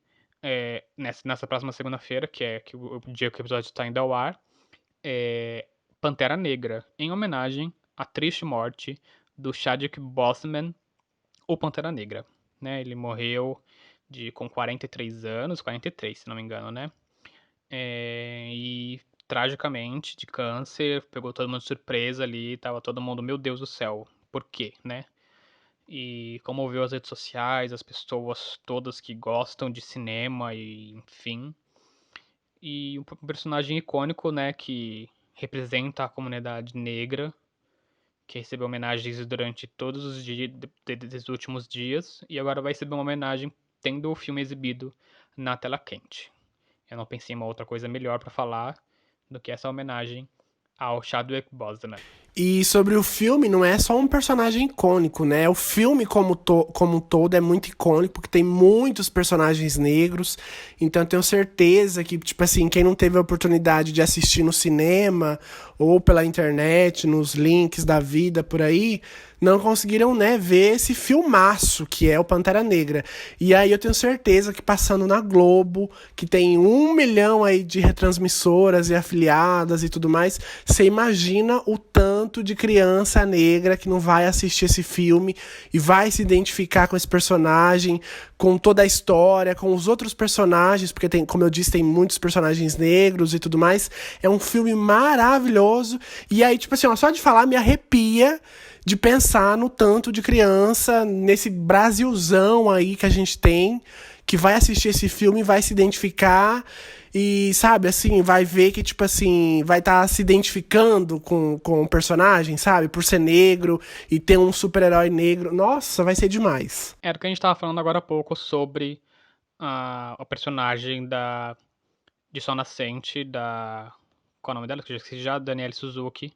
nessa próxima segunda-feira, que o dia que o episódio está indo ao ar, Pantera Negra, em homenagem à triste morte do Chadwick Boseman, o Pantera Negra. Né? Ele morreu com 43 anos, 43 se não me engano, né? E tragicamente de câncer, pegou todo mundo de surpresa ali, tava todo mundo, meu Deus do céu, por quê, né? E comoveu as redes sociais, as pessoas todas que gostam de cinema e enfim. E um personagem icônico, né, que representa a comunidade negra, que recebeu homenagens durante todos os dias desses últimos dias e agora vai receber uma homenagem tendo o filme exibido na tela quente. Eu não pensei em uma outra coisa melhor pra falar do que essa homenagem ao Chadwick Boseman. E sobre o filme, não é só um personagem icônico, né? O filme como um todo é muito icônico, porque tem muitos personagens negros. Então eu tenho certeza que, tipo assim, quem não teve a oportunidade de assistir no cinema ou pela internet, nos links da vida por aí, não conseguiram, né, ver esse filmaço que é o Pantera Negra. E aí eu tenho certeza que passando na Globo, que tem 1 milhão aí de retransmissoras e afiliadas e tudo mais, você imagina o tanto de criança negra que não vai assistir esse filme e vai se identificar com esse personagem, com toda a história, com os outros personagens, porque tem, como eu disse, tem muitos personagens negros e tudo mais. É um filme maravilhoso. E aí, tipo assim, ó, só de falar me arrepia de pensar no tanto de criança, nesse Brasilzão aí que a gente tem, que vai assistir esse filme, vai se identificar e, sabe, assim, vai ver que, tipo assim, vai estar se identificando com o personagem, sabe? Por ser negro e ter um super-herói negro. Nossa, vai ser demais. Era o que a gente tava falando agora há pouco sobre a personagem de Sol Nascente, qual é o nome dela? Que eu já esqueci já, Danielle Suzuki,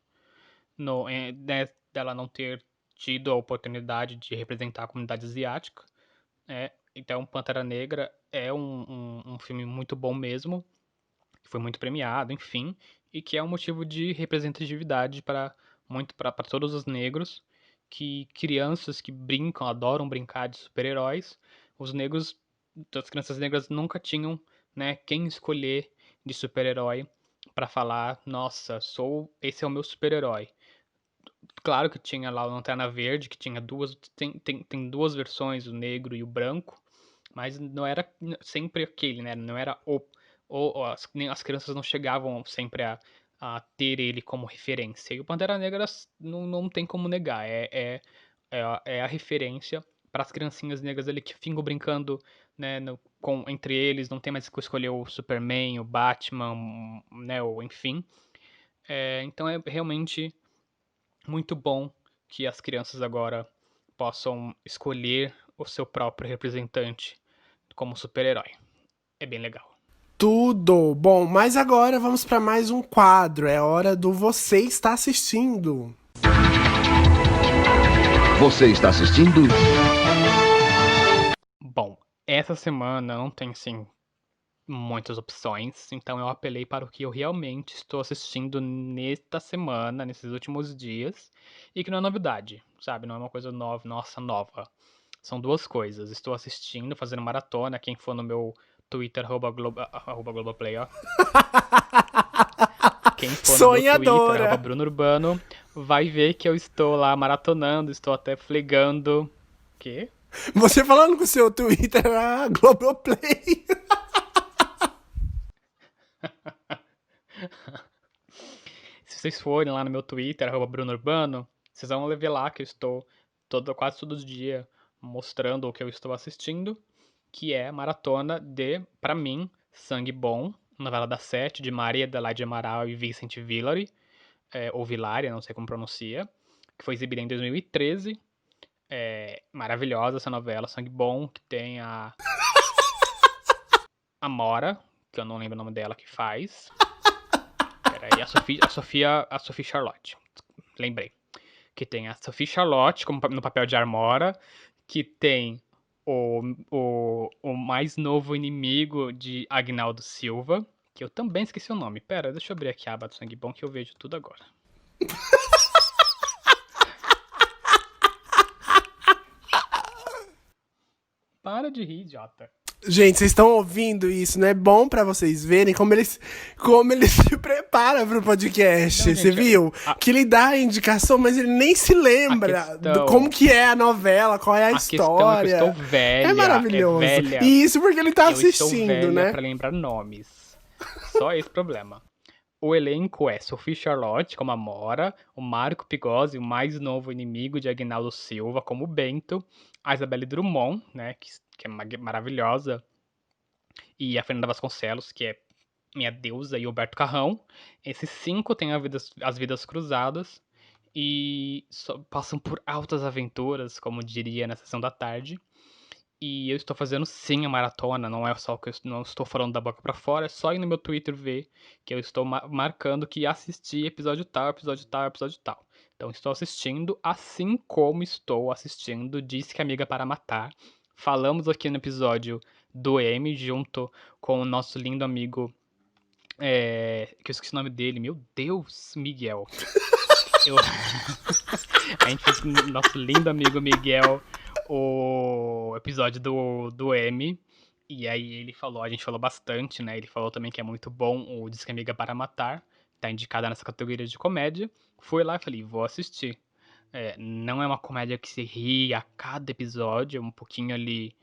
né, dela não ter tido a oportunidade de representar a comunidade asiática. Então, Pantera Negra é um filme muito bom mesmo, que foi muito premiado, enfim, e que é um motivo de representatividade para todos os negros, que crianças que brincam, adoram brincar de super-heróis, as crianças negras nunca tinham, né, quem escolher de super-herói para falar, nossa, esse é o meu super-herói. Claro que tinha lá o Lanterna Verde, que tinha duas. Tem duas versões, o negro e o branco, mas não era sempre aquele, né? Não era as crianças não chegavam sempre a ter ele como referência. E o Pantera Negra não tem como negar. É a referência para as criancinhas negras ali que ficam brincando, né, entre eles, não tem mais que escolher o Superman, o Batman, né, ou enfim. Então é realmente muito bom que as crianças agora possam escolher o seu próprio representante como super-herói. É bem legal. Tudo! Bom, mas agora vamos para mais um quadro. É hora do Você Está Assistindo. Você está assistindo? Bom, essa semana não tem, sim, muitas opções, então eu apelei para o que eu realmente estou assistindo nesta semana, nesses últimos dias, e que não é novidade, sabe? Não é uma coisa nova, nossa, nova. São duas coisas. Estou assistindo, fazendo maratona. Quem for no meu Twitter, arroba Globoplay, ó. Quem for no meu Twitter, arroba Bruno Urbano, vai ver que eu estou lá maratonando, estou até flegando. Quê? Você falando com o seu Twitter, a Globoplay. Se vocês forem lá no meu Twitter, arroba Bruno Urbano, vocês vão ver lá que eu estou quase todo dia mostrando o que eu estou assistindo, que é a maratona de, pra mim, Sangue Bom, novela das 7, de Maria Adelaide Amaral e Vincent Villari, ou Villaria, não sei como pronuncia, que foi exibida em 2013. Maravilhosa essa novela, Sangue Bom, que tem a Amora, que eu não lembro o nome dela, que faz. Peraí, a Sophie Charlotte. Lembrei. Que tem a Sophie Charlotte no papel de Amora, que tem o mais novo inimigo de Agnaldo Silva, que eu também esqueci o nome. Pera, deixa eu abrir aqui a aba do Sangue Bom que eu vejo tudo agora. Para de rir, idiota. Gente, vocês estão ouvindo isso, né? É bom pra vocês verem como ele se prepara pro podcast. Não, Você gente, viu? Que ele dá a indicação, mas ele nem se lembra do como que é a novela, qual é a história. Questão é que eu estou velha. É maravilhoso. Velha. E isso porque ele tá Eu estou assistindo, velha né? pra lembrar nomes. Só esse problema. O elenco é Sophie Charlotte como Amora, o Marco Pigossi, o mais novo inimigo de Agnaldo Silva, como Bento, a Isabelle Drummond, né, que é maravilhosa, e a Fernanda Vasconcelos, que é minha deusa, e o Humberto Carrão. Esses 5 têm as vidas cruzadas e passam por altas aventuras, como diria na sessão da tarde. E eu estou fazendo sim a maratona, não é só que eu não estou falando da boca pra fora, é só ir no meu Twitter ver que eu estou marcando que assisti episódio tal, episódio tal, episódio tal. Então estou assistindo, assim como estou assistindo Disse que Amiga para Matar. Falamos aqui no episódio do M, junto com o nosso lindo amigo, que eu esqueci o nome dele, meu Deus, Miguel. A gente fez com o nosso lindo amigo Miguel o episódio do M, e aí a gente falou bastante, né? Ele falou também que é muito bom o Disque Amiga para Matar, tá indicada nessa categoria de comédia. Fui lá e falei, vou assistir. Não é uma comédia que se ri a cada episódio, é um pouquinho ali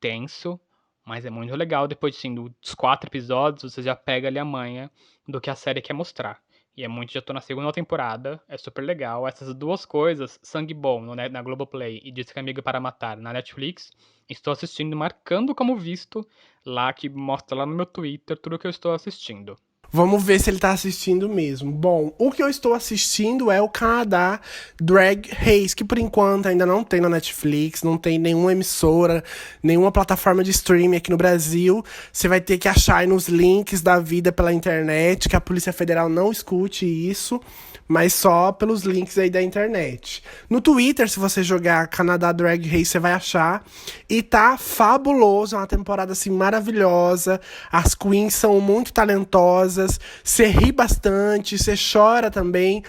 tenso, mas é muito legal. Depois, assim, dos 4 episódios, você já pega ali a manha do que a série quer mostrar. E já tô na segunda temporada, é super legal. Essas duas coisas, Sangue Bom na Globoplay e Disse que Amiga para Matar na Netflix, estou assistindo, marcando como visto, lá que mostra lá no meu Twitter tudo que eu estou assistindo. Vamos ver se ele tá assistindo mesmo. Bom, o que eu estou assistindo é o Canadá Drag Race, que por enquanto ainda não tem na Netflix, não tem nenhuma emissora, nenhuma plataforma de streaming aqui no Brasil. Você vai ter que achar aí nos links da vida pela internet, que a Polícia Federal não escute isso, mas só pelos links aí da internet. No Twitter, se você jogar Canadá Drag Race, você vai achar. E tá fabuloso, é uma temporada assim maravilhosa. As queens são muito talentosas. Você ri bastante, você chora também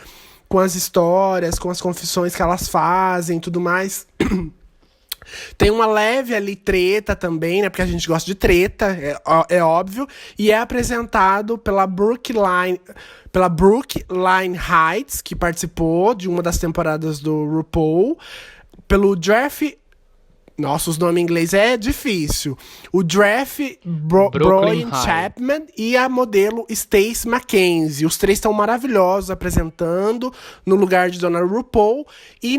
com as histórias, com as confissões que elas fazem e tudo mais. Tem uma leve ali treta também, né? Porque a gente gosta de treta, é óbvio. E é apresentado pela Brooklyn Heights, que participou de uma das temporadas do RuPaul. Pelo Jeff... Nossa, os nomes em inglês é difícil. O Jeff Brian Chapman e a modelo Stacey McKenzie. Os três estão maravilhosos apresentando no lugar de Dona RuPaul. E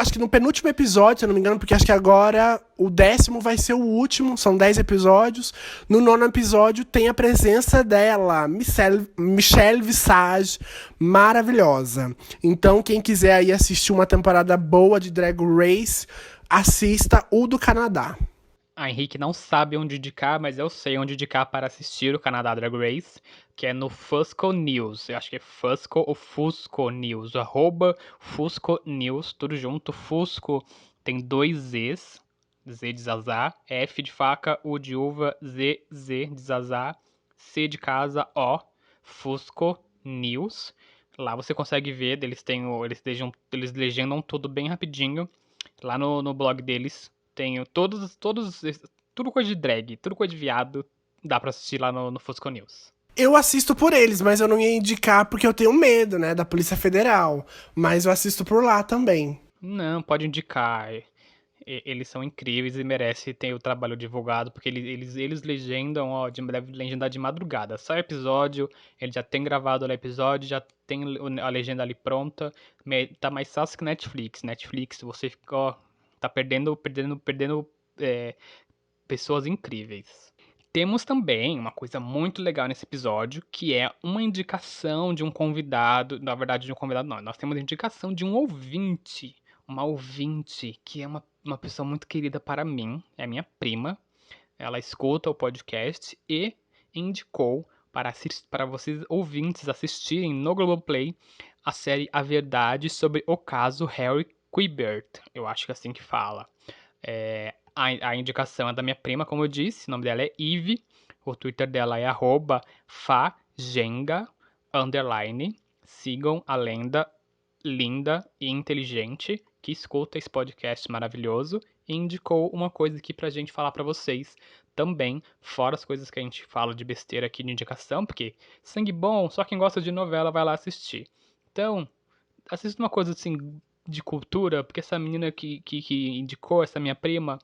acho que no penúltimo episódio, se eu não me engano, porque acho que agora o 10º vai ser o último, são 10 episódios. No 9º episódio tem a presença dela, Michelle Visage, maravilhosa. Então, quem quiser aí assistir uma temporada boa de Drag Race, assista o do Canadá. A Henrique não sabe onde indicar, mas eu sei onde indicar para assistir o Canadá Drag Race, que é no Fusco News. Eu acho que é Fusco ou Fusco News, @Fusco News, tudo junto. Fusco tem 2 Zs, Z de Zazá, F de faca, U de uva, Z de Zazá, C de casa, O, Fusco News. Lá você consegue ver, eles legendam tudo bem rapidinho. Lá no blog deles tem tudo coisa de drag, tudo coisa de viado, dá pra assistir lá no Fusco News. Eu assisto por eles, mas eu não ia indicar porque eu tenho medo, né, da Polícia Federal. Mas eu assisto por lá também. Não, pode indicar. Eles são incríveis e merecem ter o trabalho divulgado, porque eles legendam, deve legendar de madrugada. Sai o episódio, ele já tem gravado o episódio, já tem a legenda ali pronta. Tá mais fácil que Netflix. Netflix, você fica, tá perdendo pessoas incríveis. Temos também uma coisa muito legal nesse episódio, que é uma indicação de um convidado. Na verdade, de um convidado não. Nós temos a indicação de um ouvinte. Uma ouvinte, que é uma pessoa muito querida para mim. É a minha prima. Ela escuta o podcast e indicou para vocês ouvintes assistirem no Globoplay a série A Verdade sobre o caso Harry Quebert. Eu acho que é assim que fala. A indicação é da minha prima, como eu disse. O nome dela é Eve. O Twitter dela é @fagenga_. Sigam a lenda linda e inteligente que escuta esse podcast maravilhoso e indicou uma coisa aqui pra gente falar pra vocês também, fora as coisas que a gente fala de besteira aqui de indicação, porque sangue bom, só quem gosta de novela vai lá assistir. Então, assista uma coisa assim de cultura, porque essa menina que indicou, essa minha prima,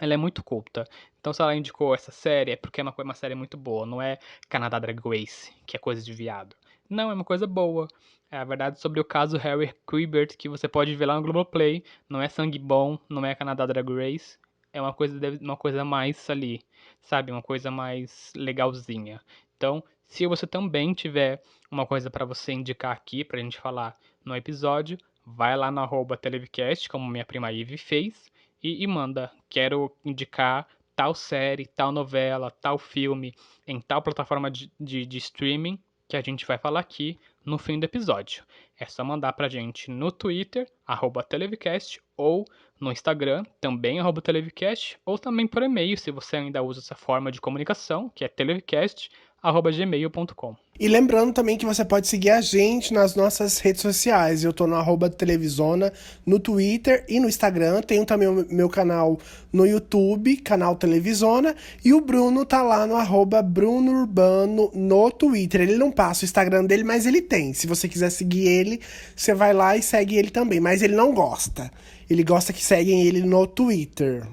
ela é muito culta. Então, se ela indicou essa série, é porque é uma série muito boa. Não é Canadá Drag Race, que é coisa de viado. Não, é uma coisa boa. É a verdade sobre o caso Harry Quebert, que você pode ver lá no Globoplay. Não é sangue bom, não é Canadá Drag Race. É uma coisa mais ali, sabe? Uma coisa mais legalzinha. Então, se você também tiver uma coisa pra você indicar aqui, pra gente falar no episódio, vai lá no @televcast, como minha prima Ivy fez, e manda. Quero indicar tal série, tal novela, tal filme, em tal plataforma de streaming, que a gente vai falar aqui no fim do episódio. É só mandar pra gente no Twitter, @televcast, ou no Instagram, também @televcast, ou também por e-mail, se você ainda usa essa forma de comunicação, que é televcast@gmail.com. E lembrando também que você pode seguir a gente nas nossas redes sociais. Eu tô no @televisona, no Twitter e no Instagram. Tenho também o meu canal no YouTube, canal Televisona. E o Bruno tá lá no @BrunoUrbano no Twitter. Ele não passa o Instagram dele, mas ele tem. Se você quiser seguir ele, você vai lá e segue ele também. Mas ele não gosta. Ele gosta que seguem ele no Twitter.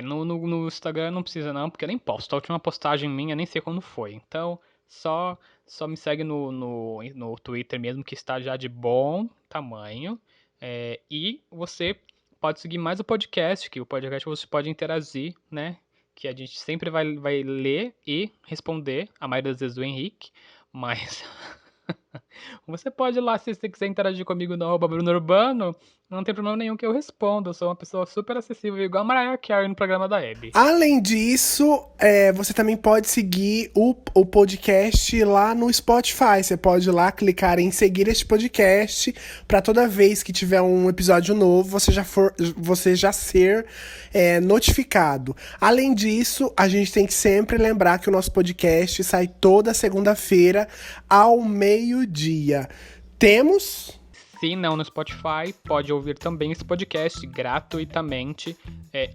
No Instagram não precisa não, porque eu nem posto. A última postagem minha nem sei quando foi. Então, só me segue no Twitter mesmo, que está já de bom tamanho. E você pode seguir mais o podcast, que o podcast você pode interagir, né? Que a gente sempre vai ler e responder, a maioria das vezes o Henrique, mas você pode ir lá, se você quiser interagir comigo no @BrunoUrbano, não tem problema nenhum que eu responda. Eu sou uma pessoa super acessível, igual a Mariah Carey no programa da Abby. Além disso, você também pode seguir o podcast lá no Spotify. Você pode ir lá clicar em seguir este podcast para toda vez que tiver um episódio novo, você já ser notificado. Além disso, a gente tem que sempre lembrar que o nosso podcast sai toda segunda-feira ao meio-dia. Temos... Se não no Spotify, pode ouvir também esse podcast gratuitamente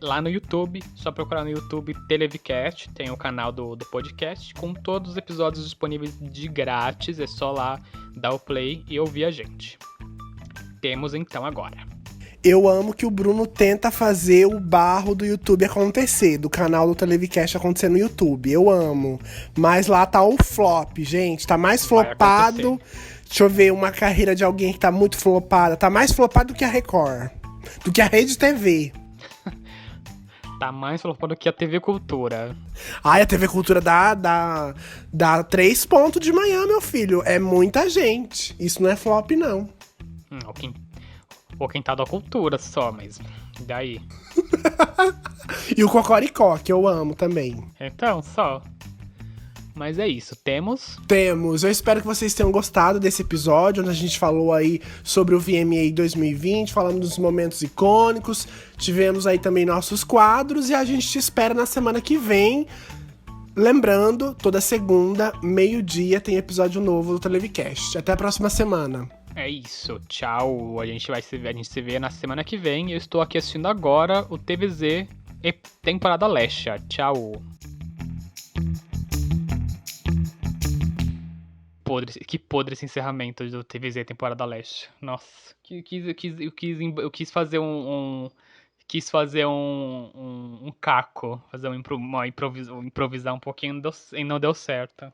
lá no YouTube. Só procurar no YouTube Televicast, tem o canal do podcast com todos os episódios disponíveis de grátis. É só lá dar o play e ouvir a gente. Temos então agora. Eu amo que o Bruno tenta fazer o barro do YouTube acontecer, do canal do Televicast acontecer no YouTube. Eu amo. Mas lá tá o flop, gente. Tá mais Vai flopado. acontecer. Deixa eu ver uma carreira de alguém que tá muito flopada. Tá mais flopado do que a Record. Do que a Rede TV. Tá mais flopado que a TV Cultura. Ai, a TV Cultura dá 3 pontos de manhã, meu filho. É muita gente. Isso não é flop, não. Ou quem tá da cultura só, mas daí. E o Cocoricó, que eu amo também. Então, só. Mas é isso, temos. Eu espero que vocês tenham gostado desse episódio, onde a gente falou aí sobre o VMA 2020, falando dos momentos icônicos, tivemos aí também nossos quadros, e a gente te espera na semana que vem. Lembrando, toda segunda, meio-dia, tem episódio novo do Televicast. Até a próxima semana. É isso, tchau. A gente se vê na semana que vem. Eu estou aqui assistindo agora o TVZ temporada Lesha. Tchau. Que podre esse encerramento do TVZ temporada Leste. Nossa, eu quis fazer quis fazer um caco, fazer improvisar um pouquinho e não deu certo.